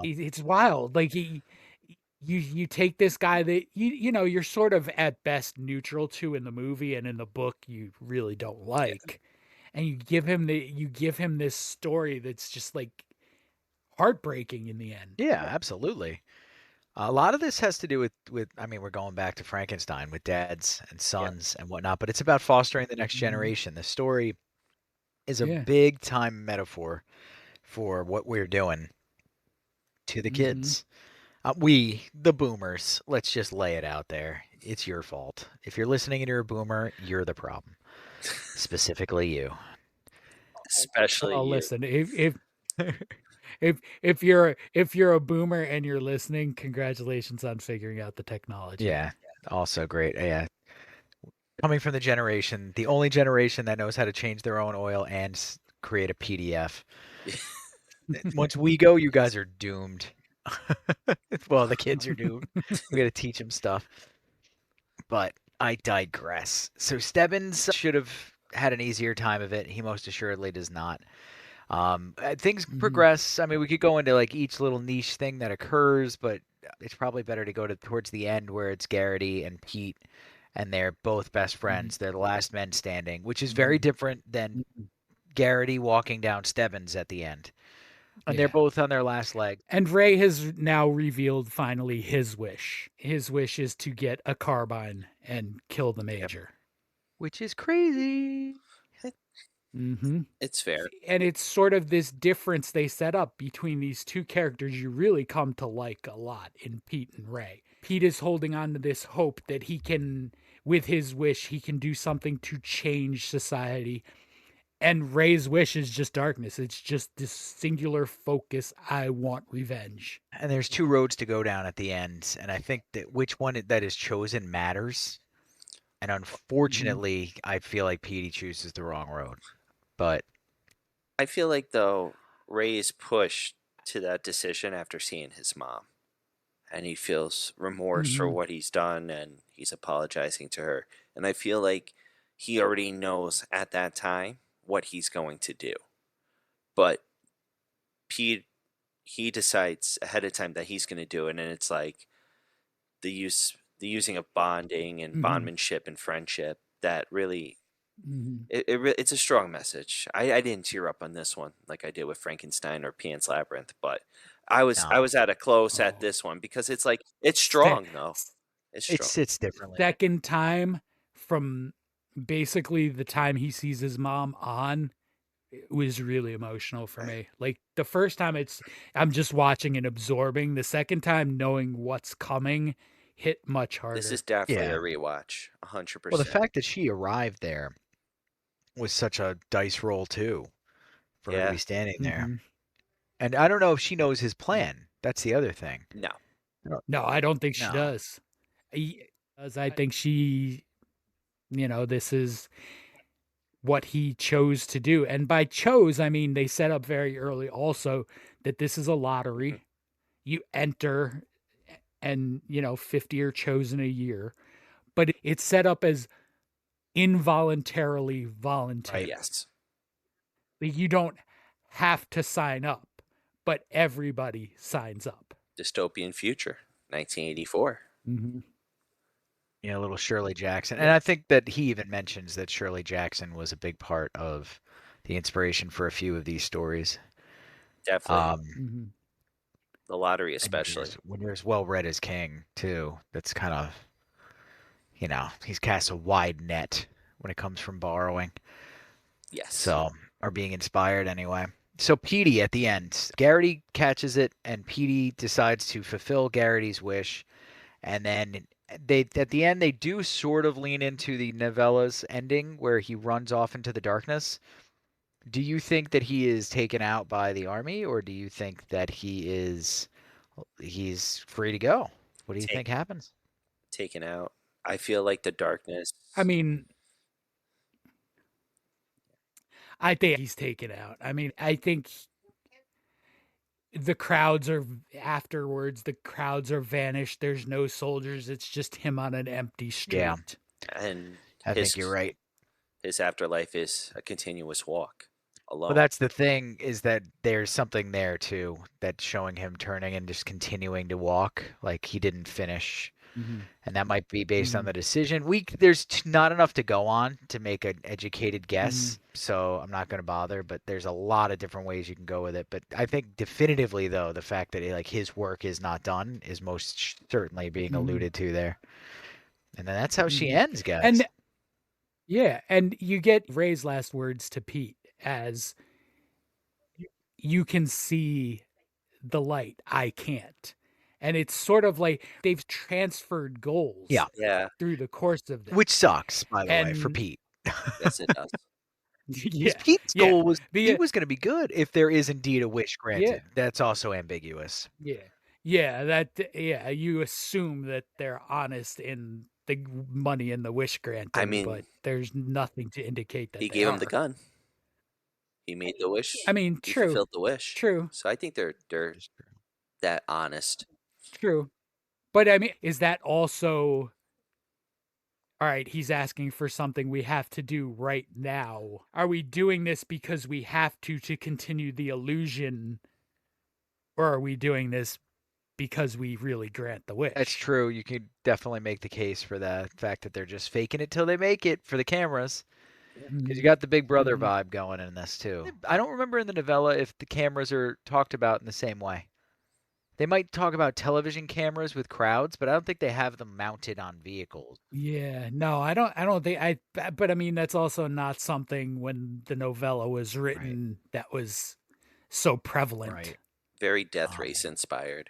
it's wild. Like you take this guy that you're sort of at best neutral to in the movie, and in the book you really don't like, and you give him this story that's just like heartbreaking in the end. Yeah, absolutely. A lot of this has to do with I mean, we're going back to Frankenstein with dads and sons and whatnot, but it's about fostering the next generation. The story is a big time metaphor for what we're doing to the kids. We, the boomers, let's just lay it out there. It's your fault. If you're listening and you're a boomer, you're the problem. Specifically you. Especially you. Listen, if you're a boomer and you're listening, congratulations on figuring out the technology. Yeah, also great. Yeah. Coming from the only generation that knows how to change their own oil and create a PDF. Once we go, you guys are doomed. Well, the kids are doomed. We got to teach them stuff. But I digress. So Stebbins should have had an easier time of it. He most assuredly does not. Things progress. I mean, we could go into like each little niche thing that occurs, but it's probably better to go towards the end where it's Garrity and Pete, and they're both best friends. They're the last men standing, which is very different than Garrity walking down Stebbins at the end. And Yeah. they're both on their last leg. And Ray has now revealed finally his wish. His wish is to get a carbine and kill the Major. Which is crazy. Mm-hmm. It's fair. And it's sort of this difference they set up between these two characters you really come to like a lot in Pete and Ray. Pete is holding on to this hope that he can, with his wish, he can do something to change society. And Ray's wish is just darkness. It's just this singular focus. I want revenge. And there's two roads to go down at the end. And I think that which one that is chosen matters. And unfortunately, I feel like Petey chooses the wrong road. But I feel like, though, Ray is pushed to that decision after seeing his mom. And he feels remorse for what he's done, and he's apologizing to her. And I feel like he already knows at that time what he's going to do. But Pete, he decides ahead of time that he's going to do it, and it's like the using of bonding and bondmanship and friendship that really... It's a strong message. I didn't tear up on this one like I did with Frankenstein or Pan's Labyrinth, but I was at a close at this one because it's like it's strong though. It's strong. it sits differently. Second time from basically the time he sees his mom on, it was really emotional for me. Like the first time I'm just watching and absorbing. The second time knowing what's coming hit much harder. This is definitely a rewatch, 100%. Well, the fact that she arrived there was such a dice roll too, for her to be standing there. And I don't know if she knows his plan. That's the other thing. No, I don't think she does. I think she, this is what he chose to do. And by chose, I mean they set up very early also that this is a lottery. You enter and, 50 are chosen a year. But it's set up as involuntarily voluntary. Right, yes. You don't have to sign up, but everybody signs up. Dystopian future, 1984. A little Shirley Jackson. And I think that he even mentions that Shirley Jackson was a big part of the inspiration for a few of these stories. Definitely. The lottery especially. When you're as well read as King, too, that's kind of... he's cast a wide net when it comes from borrowing. Yes. So, or being inspired anyway. So Petey at the end, Garrity catches it, and Petey decides to fulfill Garrity's wish. And then at the end, they do sort of lean into the novella's ending where he runs off into the darkness. Do you think that he is taken out by the army, or do you think that he's free to go? What do you think happens? Taken out. I feel like the darkness. I mean, I think he's taken out. I mean, I think the crowds are afterwards. The crowds are vanished. There's no soldiers. It's just him on an empty street. Yeah. And I think you're right. His afterlife is a continuous walk alone. Well, that's the thing, is that there's something there too that's showing him turning and just continuing to walk like he didn't finish. And that might be based on the decision. There's not enough to go on to make an educated guess, so I'm not going to bother. But there's a lot of different ways you can go with it. But I think definitively, though, the fact that his work is not done is most certainly being alluded to there. And then that's how she ends, guys. And and you get Ray's last words to Pete as you can see the light, I can't. And it's sort of like they've transferred goals through the course of this. Which sucks, by the way, for Pete. Yes, it does. Pete's goal was he was going to be good if there is indeed a wish granted. That's also ambiguous. You assume that they're honest in the money and the wish granting, but there's nothing to indicate that he gave him the gun. He made the wish. I mean, he true. fulfilled the wish. True. So I think they're that honest. True. But I mean, is that also all right, he's asking for something we have to do right now. Are we doing this because we have to continue the illusion, or are we doing this because we really grant the wish? That's true. You could definitely make the case for the fact that they're just faking it till they make it for the cameras. Because you got the Big Brother Mhm. vibe going in this too. I don't remember in the novella if the cameras are talked about in the same way. They might talk about television cameras with crowds, but I don't think they have them mounted on vehicles. Yeah, no, I don't think but I mean, that's also not something when the novella was Right. written that was so prevalent. Right. Very Death Race inspired,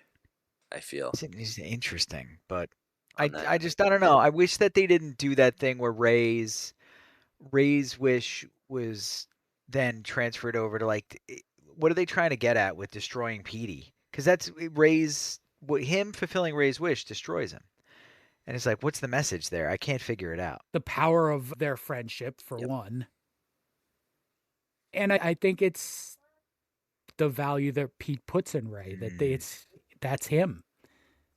I feel. It's interesting, but on that. I just I don't know. I wish that they didn't do that thing where Ray's wish was then transferred over to like what are they trying to get at with destroying Petey? Because that's Ray's him fulfilling Ray's wish destroys him, and it's like what's the message there? I can't figure it out. The power of their friendship, for Yep. one. And I think it's the value that Pete puts in Ray, that that's him.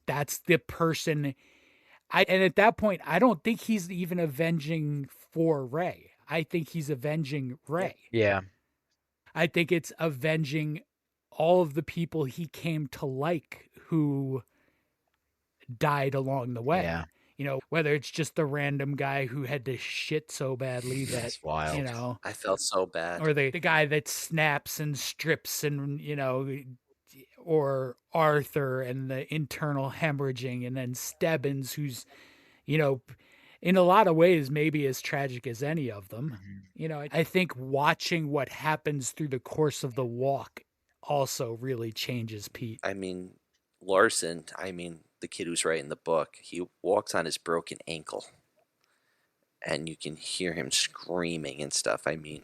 That's the person. And at that point, I don't think he's even avenging for Ray. I think he's avenging Ray. Yeah. I think it's avenging all of the people he came to like who died along the way. Yeah. You know, whether it's just the random guy who had to shit so badly that, That's wild. you know, I felt so bad. or the guy that snaps and strips and, you know, or Arthur and the internal hemorrhaging, and then Stebbins, who's, you know, in a lot of ways maybe as tragic as any of them. You know, I think watching what happens through the course of the walk also really changes Pete. I mean, Larson, the kid who's writing the book, he walks on his broken ankle. And you can hear him screaming and stuff. I mean,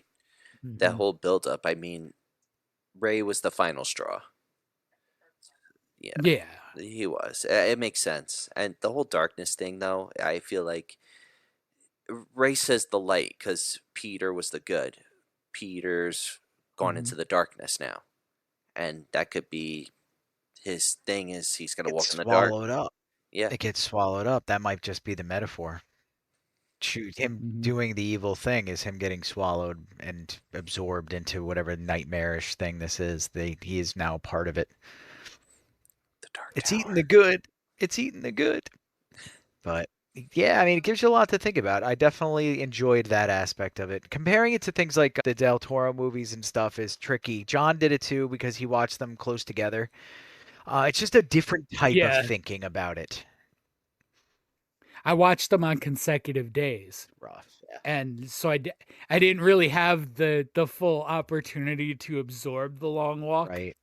that whole buildup. I mean, Ray was the final straw. Yeah. He was. It makes sense. And the whole darkness thing, though, I feel like Ray says the light because Peter was the good. Peter's gone into the darkness now. And that could be his thing is he's going to walk in the dark. Swallowed up. Yeah. It gets swallowed up. That might just be the metaphor. Him doing the evil thing is him getting swallowed and absorbed into whatever nightmarish thing this is. He is now part of it. The dark It's tower. eating the good. It's eating the good. But yeah, I mean, it gives you a lot to think about. I definitely enjoyed that aspect of it. Comparing it to things like the Del Toro movies and stuff is tricky. John did it too because he watched them close together. It's just a different type of thinking about it. I watched them on consecutive days. Rough. Yeah. And so I didn't really have the full opportunity to absorb the long walk. Right.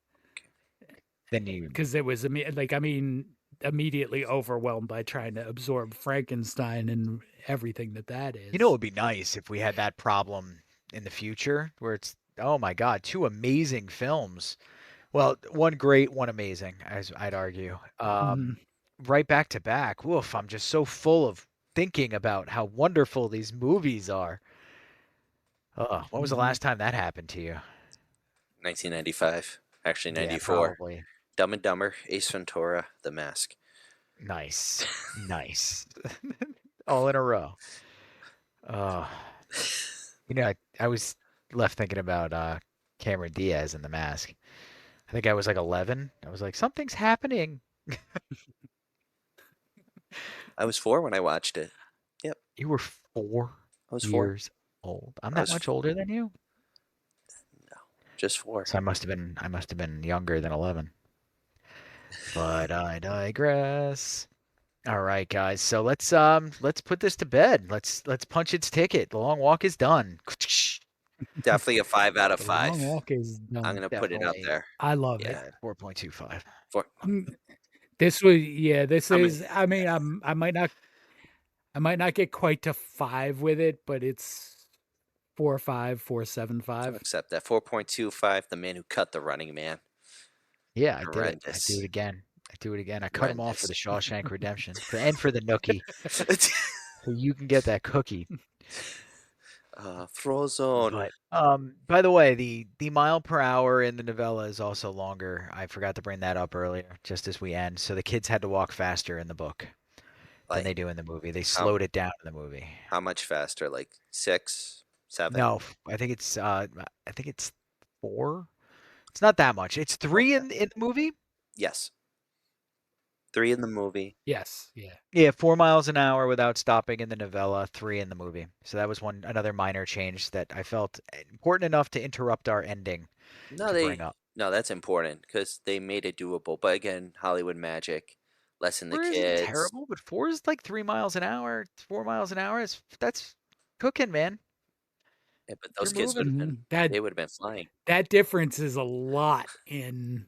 Then because it was immediately overwhelmed by trying to absorb Frankenstein and everything that is. You know, it would be nice if we had that problem in the future where it's, oh my God, two amazing films. Well, one great, one amazing, as I'd argue. Right back to back. Woof, I'm just so full of thinking about how wonderful these movies are. When was the last time that happened to you? 1995. Actually, 94. Yeah, probably. Dumb and Dumber, Ace Ventura, The Mask. Nice. Nice. All in a row. You know, I was left thinking about Cameron Diaz in The Mask. I think I was like 11. I was like, something's happening. I was 4 when I watched it. Yep. You were 4 years old. I'm that much older than you? No, just 4. So I must have been younger than 11. But I digress. All right, guys. So let's put this to bed. Let's punch its ticket. The long walk is done. Definitely a 5 out of 5. The long walk is done. I'm gonna put it out there. I love Yeah. it. 4.25. This was is. I mean, I might not get quite to 5 with it, but it's 4.5, 4.75. Except that 4.25. The Man Who Cut the Running Man. Yeah, I did it. I Horrendous. do it again. I cut him off for the Shawshank Redemption and for the Nookie, so you can get that cookie. Frozone. But, by the way, the mile per hour in the novella is also longer. I forgot to bring that up earlier, just as we end. So the kids had to walk faster in the book than they do in the movie. They slowed it down in the movie. How much faster? Like 6, 7? No, I think it's 4. It's not that much. It's 3 in the movie. Yes. 3 in the movie. Yes. Yeah. Yeah, 4 miles an hour without stopping in the novella, 3 in the movie. So that was another minor change that I felt important enough to interrupt our ending No, to bring up. no, that's important because they made it doable. But again, Hollywood magic, lessen the 4 isn't kids. terrible, but 4 is like 3 miles an hour. 4 miles an hour that's cooking, man. Yeah, but You're those kids would moving. have been, That they would have been flying. that difference is a lot in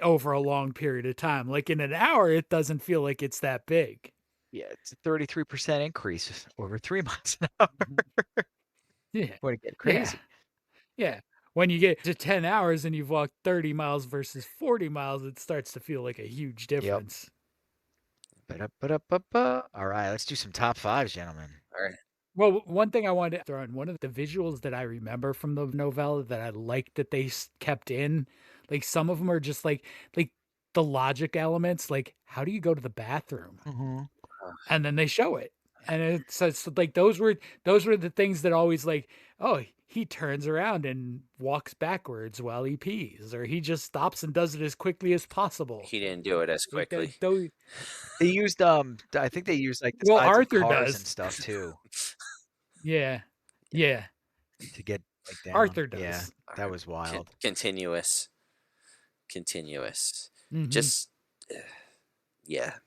over a long period of time. Like in an hour, it doesn't feel like it's that big. Yeah, it's a 33% increase over 3 miles an hour. Yeah. Would get Yeah. crazy. Yeah. When you get to 10 hours and you've walked 30 miles versus 40 miles, it starts to feel like a huge difference. Ba-da-ba-da-ba-ba. All right, let's do some top 5s, gentlemen. All right. Well, one thing I wanted to throw in, one of the visuals that I remember from the novella that I liked that they kept in, like some of them are just like the logic elements, like how do you go to the bathroom? And then they show it. And it's like those were the things that always like, oh, he turns around and walks backwards while he pees, or he just stops and does it as quickly as possible. He didn't do it as Like quickly. those, They used I think they used like the well, sides of Arthur cars does. and stuff too Yeah. Yeah. to get like down. Arthur does. Yeah, that was wild. Continuous. Mhm. Just, yeah.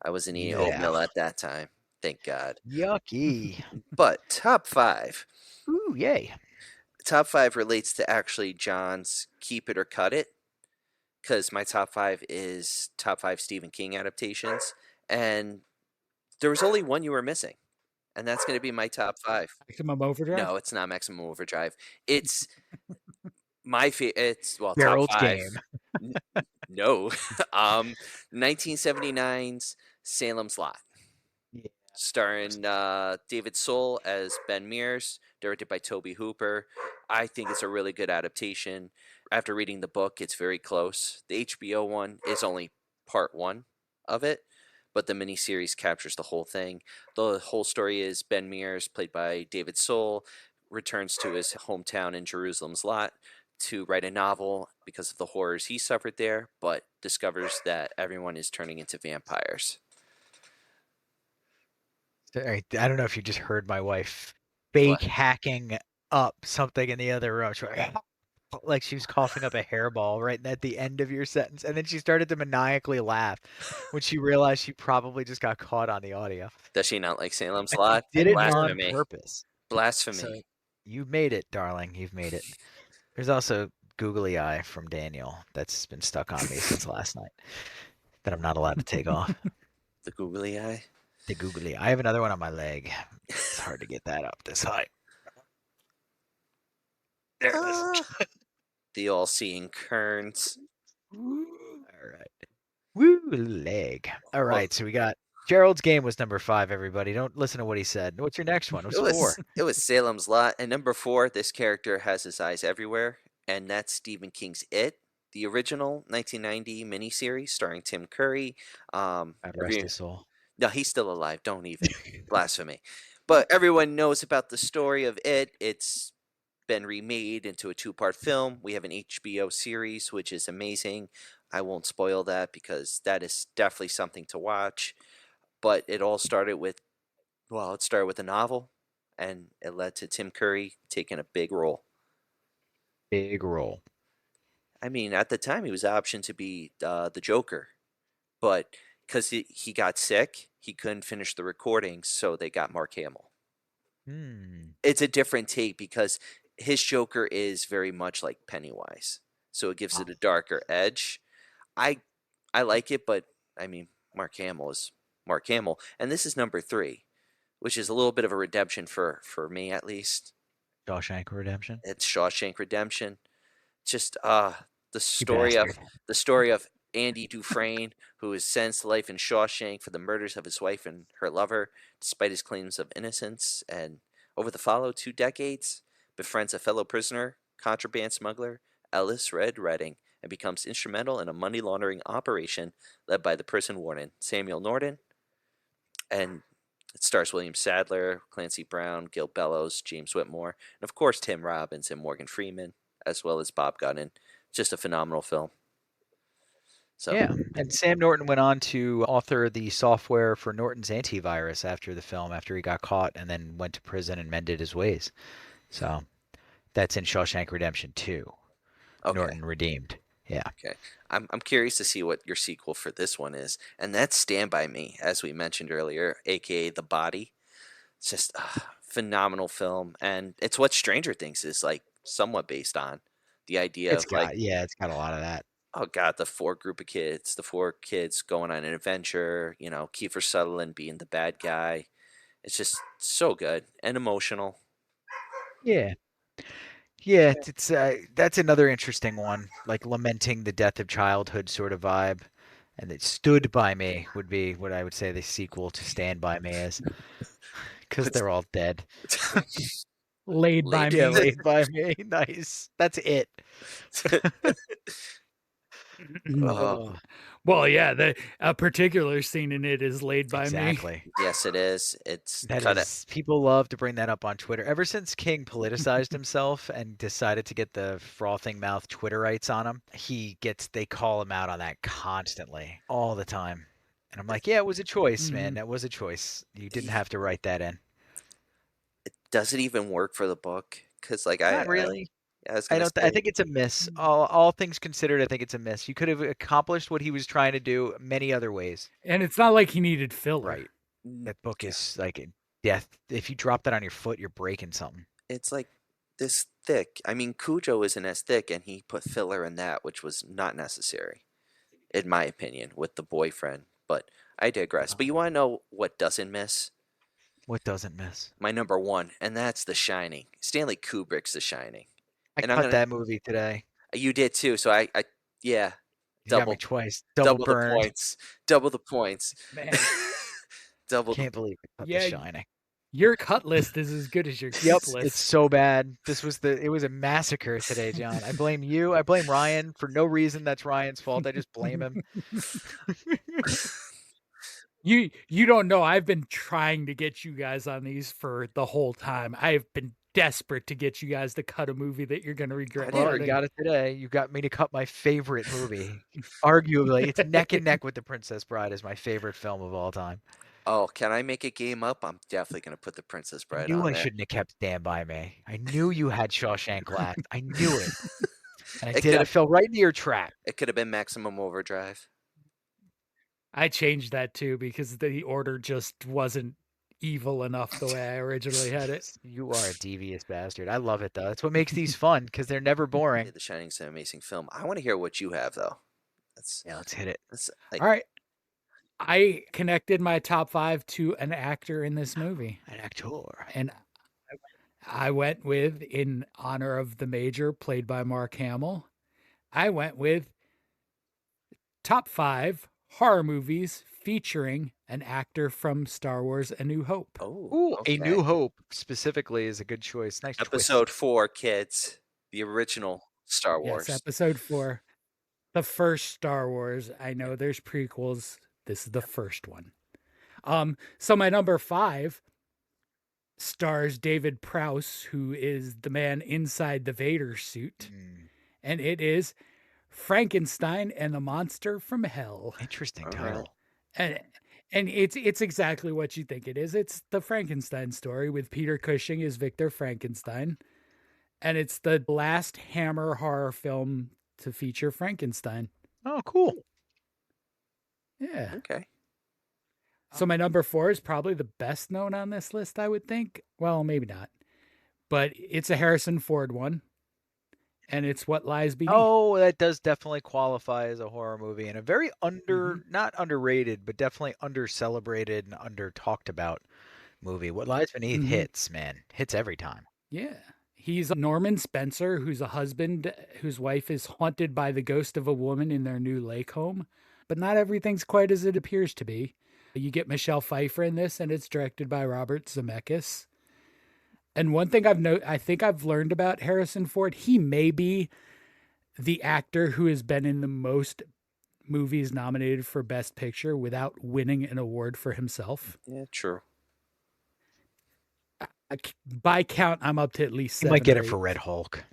I wasn't eating Yeah. oatmeal at that time. Thank God. Yucky. But top 5. Ooh, yay. Top 5 relates to actually John's Keep It or Cut It. Because my top 5 is top 5 Stephen King adaptations. And there was only one you were missing. And that's going to be my top 5. Maximum Overdrive? No, it's not Maximum Overdrive. It's my favorite. It's, well, top Gerald's 5. Game. No. 1979's Salem's Lot. Yeah. Starring David Soul as Ben Mears, directed by Toby Hooper. I think it's a really good adaptation. After reading the book, it's very close. The HBO one is only part 1 of it, but the miniseries captures the whole thing. The whole story is Ben Mears, played by David Soul, returns to his hometown in Jerusalem's Lot to write a novel because of the horrors he suffered there, but discovers that everyone is turning into vampires. I don't know if you just heard my wife fake hacking up something in the other room. She was like she was coughing up a hairball right at the end of your sentence, and then she started to maniacally laugh when she realized she probably just got caught on the audio. Does she not like Salem's Lot? Did it on Blasphemy. purpose. Blasphemy. So you've made it, darling. You've made it. There's also googly eye from Daniel that's been stuck on me since last night that I'm not allowed to take off. The googly eye? The googly eye. I have another one on my leg. It's hard to get that up this high. There it is. The all-seeing Kearns. All right. Woo, leg. All right, so we got Gerald's Game was number 5, everybody. Don't listen to what he said. What's your next one? What's 4? It was Salem's Lot. And number 4, this character has his eyes everywhere, and that's Stephen King's It, the original 1990 miniseries starring Tim Curry. God rest his soul. No, he's still alive. Don't even. Blasphemy. But everyone knows about the story of It. It's been remade into a 2-part film. We have an HBO series, which is amazing. I won't spoil that because that is definitely something to watch. But it all started with, well, it started with a novel, and it led to Tim Curry taking a big role. Big role. I mean, at the time, he was optioned to be the Joker. But because he got sick, he couldn't finish the recordings, so they got Mark Hamill. It's a different take because his Joker is very much like Pennywise, so it gives it a darker edge. I like it, but I mean, Mark Hamill is Mark Hamill, and this is number 3, which is a little bit of a redemption for me at least. Shawshank Redemption. It's Shawshank Redemption. Just the story of Andy Dufresne, who is sentenced to life in Shawshank for the murders of his wife and her lover, despite his claims of innocence, and over the following 2 decades, befriends a fellow prisoner, contraband smuggler, Ellis Red Redding, and becomes instrumental in a money laundering operation led by the prison warden, Samuel Norton. And it stars William Sadler, Clancy Brown, Gil Bellows, James Whitmore, and of course Tim Robbins and Morgan Freeman, as well as Bob Gunnan. Just a phenomenal film. So Yeah, and Sam Norton went on to author the software for Norton's antivirus after the film, after he got caught, and then went to prison and mended his ways. So that's in Shawshank Redemption 2. okay, Norton redeemed. Yeah. okay. I'm curious to see what your sequel for this one is, and that's Stand By Me, as we mentioned earlier, aka The Body. It's just a phenomenal film, and it's what Stranger Things is like somewhat based on. The idea of like, It's got a lot of that. oh god, the four kids going on an adventure. Kiefer Sutherland being the bad guy. It's just so good and emotional. Yeah. Yeah, it's that's another interesting one, like lamenting the death of childhood sort of vibe. And it Stood By Me would be what I would say the sequel to Stand By Me is, because they're all dead. Laid by Yeah, me. Laid By Me. Nice. That's it. Oh, Well, yeah, a particular scene in it is laid by me. Exactly. yes, it is. It's That kind of is, people love to bring that up on Twitter. Ever since King politicized himself and decided to get the frothing mouth Twitterites on him, they call him out on that constantly, all the time. And I'm like, yeah, it was a choice, man. That was a choice. You didn't have to write that in. does it even work for the book? Because like Not really. I was I gonna don't. I say, think it's a miss. All things considered, I think it's a miss. You could have accomplished what he was trying to do many other ways. And it's not like he needed filler. Right. That book is like death. If you drop that on your foot, you're breaking something. it's like this thick. I mean, Cujo isn't as thick, and he put filler in that, which was not necessary, in my opinion, with the boyfriend. But I digress. But you want to know what doesn't miss? What doesn't miss? My number one, and that's The Shining. Stanley Kubrick's The Shining. I And I'm cut gonna. that movie today. You did too, so yeah, You got me double, twice. double the Burned. points, double the points, Man, double. Can't believe it cut Yeah, The Shining. your cut list is as good as your Yep, kiss list. it's so bad. It was a massacre today, John. I blame you. I blame Ryan for no reason. That's Ryan's fault. I just blame him. You don't know. I've been trying to get you guys on these for the whole time. I've been desperate to get you guys to cut a movie that you're going to regret. Well, you cutting. got it today. You got me to cut my favorite movie. Arguably, it's neck and neck with The Princess Bride as my favorite film of all time. Oh, can I make a game up? I'm definitely gonna put The Princess I Bride knew on I there. shouldn't have kept Stand By Me. I knew you had Shawshank left. I knew it. And I It did. I could've- fell right into your trap. It could have been Maximum Overdrive. I changed that too because the order just wasn't evil enough the way I originally had it. You are a devious bastard. I love it though. That's what makes these fun because they're never boring. The Shining's an amazing film. I want to hear what you have though. Yeah, let's hit it. That's like, All right. I connected my top 5 to an actor in this movie. An actor. And I went with, in honor of the Major, played by Mark Hamill, I went with top 5 horror movies featuring an actor from Star Wars A New Hope. oh, Ooh, okay. A New Hope specifically is a good choice. Nice twist. Episode 4, kids. The original Star Wars. Yes, episode 4. The first Star Wars. I know there's prequels. This is the first one. So my number 5 stars David Prowse, who is the man inside the Vader suit. And it is Frankenstein and the Monster from Hell. Interesting All title. right. And it's exactly what you think it is. It's the Frankenstein story with Peter Cushing as Victor Frankenstein. And it's the last Hammer horror film to feature Frankenstein. Oh, cool. Yeah. Okay. So my number 4 is probably the best known on this list, I would think. Well, maybe not. But it's a Harrison Ford one. And it's What Lies Beneath. Oh, that does definitely qualify as a horror movie and a very not underrated, but definitely under celebrated and under talked about movie. What Lies Beneath hits, man. Hits every time. Yeah. He's Norman Spencer, who's a husband whose wife is haunted by the ghost of a woman in their new lake home. But not everything's quite as it appears to be. You get Michelle Pfeiffer in this, and it's directed by Robert Zemeckis. And one thing I think I've learned about Harrison Ford, he may be the actor who has been in the most movies nominated for Best Picture without winning an award for himself. Yeah, true. By count, I'm up to at least 7. You might get or it for 8. Red Hulk.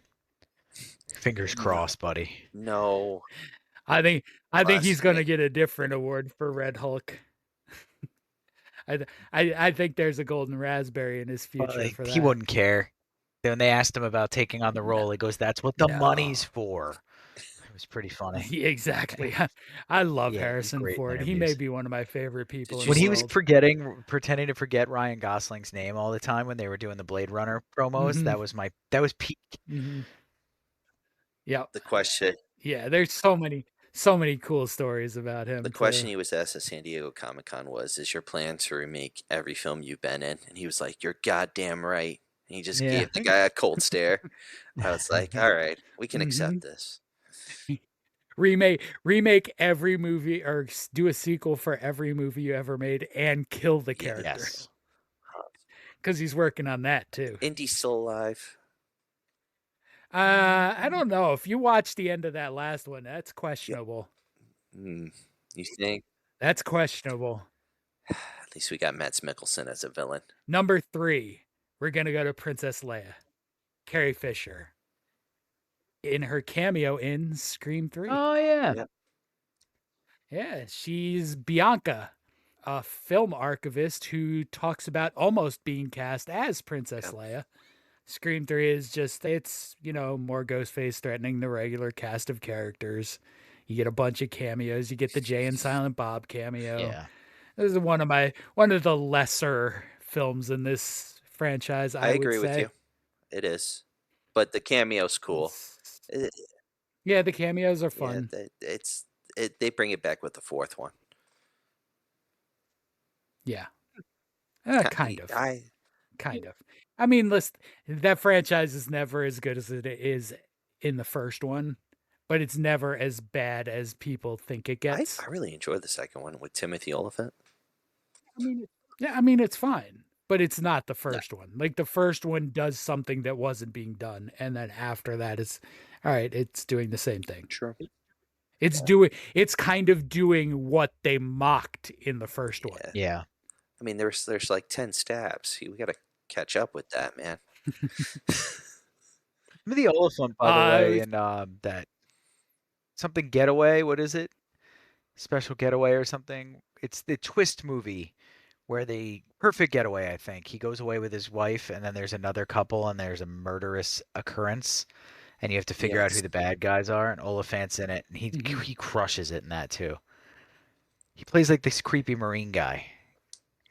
Fingers crossed, buddy. No. I think he's going to Blasphemy. get a different award for Red Hulk. I think there's a golden raspberry in his Well, future for he that. wouldn't care. When they asked him about taking on the role, he goes, "That's what the money's for." It was pretty funny. Yeah, exactly. I love Yeah, he's Harrison great in Ford. He may interviews. be one of my favorite people in you When the he see- was world. pretending to forget Ryan Gosling's name all the time when they were doing the Blade Runner promos, Mhm. that was peak. Yeah. The question Yeah, there's so many cool stories about him. the question he was asked at San Diego Comic-Con was, "Is your plan to remake every film you've been in?" And he was like, "You're goddamn right." And he just Yeah. gave the guy a cold stare. I was like, "All right, we can accept Mhm. this." remake every movie or do a sequel for every movie you ever made and kill the Yeah. character Yes. because he's working on that too. Indy's still alive. I don't know if you watch the end of that last one. That's questionable. You think? That's questionable. At least we got Mads Mikkelsen as a villain. Number 3, we're gonna go to Princess Leia, Carrie Fisher, in her cameo in Scream 3. Oh yeah. Yep. Yeah, she's Bianca, a film archivist who talks about almost being cast as Princess Leia. Scream 3 is just, it's, more Ghostface threatening the regular cast of characters. You get a bunch of cameos. You get the Jay and Silent Bob cameo. Yeah. This is one of the lesser films in this franchise, I would agree with say. you. It is, but the cameo's cool. Yeah, the cameos are fun. Yeah, they bring it back with the 4th one. Yeah. Kind of. Kind of. I mean, listen, that franchise is never as good as it is in the first one, but it's never as bad as people think it gets. I really enjoyed the second one with Timothy Oliphant. I mean, it's fine, but it's not the first one. Like the first one does something that wasn't being done, and then after that, it's all right. It's doing the same thing. Sure. It's kind of doing what they mocked in the first one. Yeah. I mean, there's like 10 stabs. We got to catch up with that, man. The Oliphant, by the way, and that something getaway. What is it? Special Getaway or something? It's the twist movie where the perfect getaway. I think he goes away with his wife, and then there's another couple, and there's a murderous occurrence, and you have to figure out who the bad guys are. And Oliphant's in it, and he crushes it in that too. He plays like this creepy Marine guy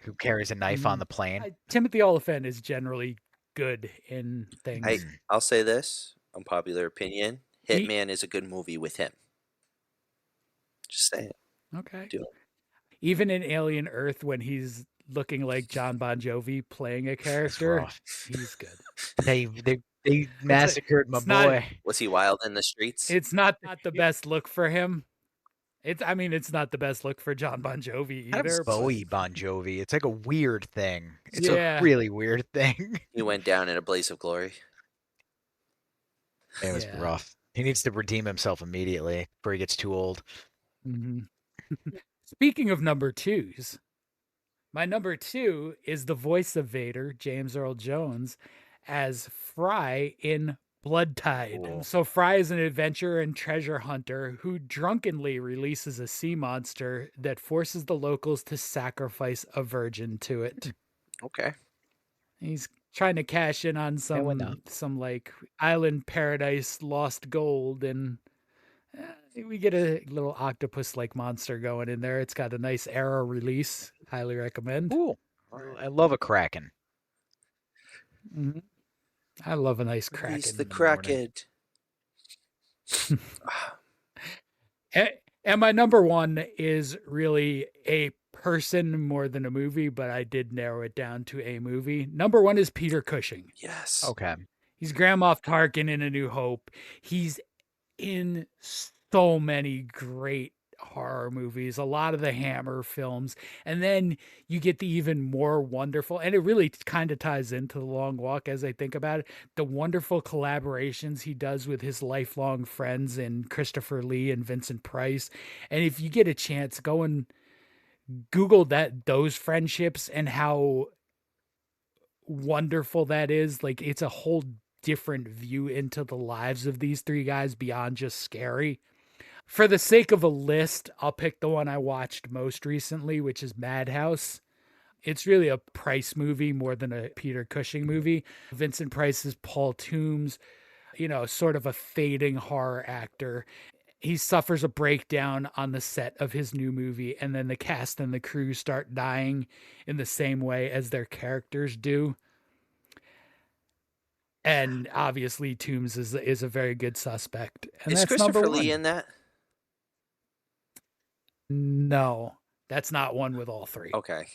who carries a knife on the plane. Timothy Oliphant is generally good in things. I'll say this, unpopular opinion: Hitman is a good movie with him. Just saying. Okay. Do it. Even in Alien Earth, when he's looking like John Bon Jovi playing a character, he's good. They massacred my boy. Was he wild in the streets? It's not the best look for him. It's not the best look for John Bon Jovi either. Bowie Bon Jovi. It's like a weird thing. It's Yeah. a really weird thing. He went down in a blaze of glory. It was rough. He needs to redeem himself immediately before he gets too old. Speaking of number 2s, my number 2 is the voice of Vader, James Earl Jones, as Fry in Blood Tide. Cool. So Fry is an adventurer and treasure hunter who drunkenly releases a sea monster that forces the locals to sacrifice a virgin to it. Okay. He's trying to cash in on some like island paradise lost gold, and we get a little octopus-like monster going in there. It's got a nice arrow release. Highly recommend. Cool. I love a Kraken. I love a nice Kraken. He's the Kraken. And my number 1 is really a person more than a movie, but I did narrow it down to a movie. Number 1 is Peter Cushing. Yes. Okay. He's Grand Moff Tarkin in A New Hope. He's in so many great horror movies, a lot of the Hammer films, and then you get the even more wonderful, and it really kind of ties into The Long Walk as I think about it, the wonderful collaborations he does with his lifelong friends and Christopher Lee and Vincent Price. And if you get a chance, go and Google those friendships and how wonderful that is. Like, it's a whole different view into the lives of these 3 guys beyond just scary. For the sake of a list, I'll pick the one I watched most recently, which is Madhouse. It's really a Price movie more than a Peter Cushing movie. Vincent Price is Paul Toombs, sort of a fading horror actor. He suffers a breakdown on the set of his new movie, and then the cast and the crew start dying in the same way as their characters do. And obviously, Toombs is a very good suspect. And Is that's Christopher number Lee one. in that? No, that's not one with all three. Okay.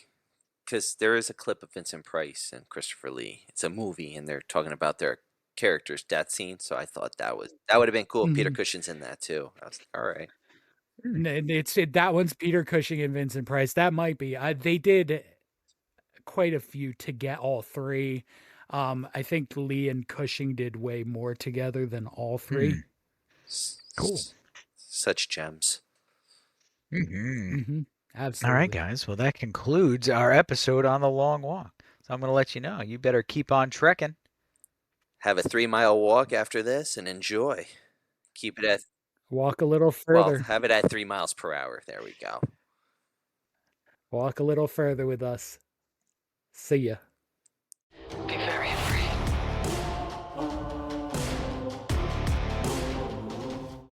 Because there is a clip of Vincent Price and Christopher Lee. It's a movie, and they're talking about their characters' death scene. So I thought that would have been cool. If Peter Cushing's in that too. I was like, all right. That one's Peter Cushing and Vincent Price. That might be. They did quite a few to get all three. I think Lee and Cushing did way more together than all three. Cool. Such gems. Mm-hmm. Absolutely. All right, guys. Well, that concludes our episode on The Long Walk. So I'm going to let you know. You better keep on trekking. Have a 3-mile walk after this and enjoy. Keep it at walk a little further. Well, have it at 3 miles per hour. There we go. Walk a little further with us. See ya. Be very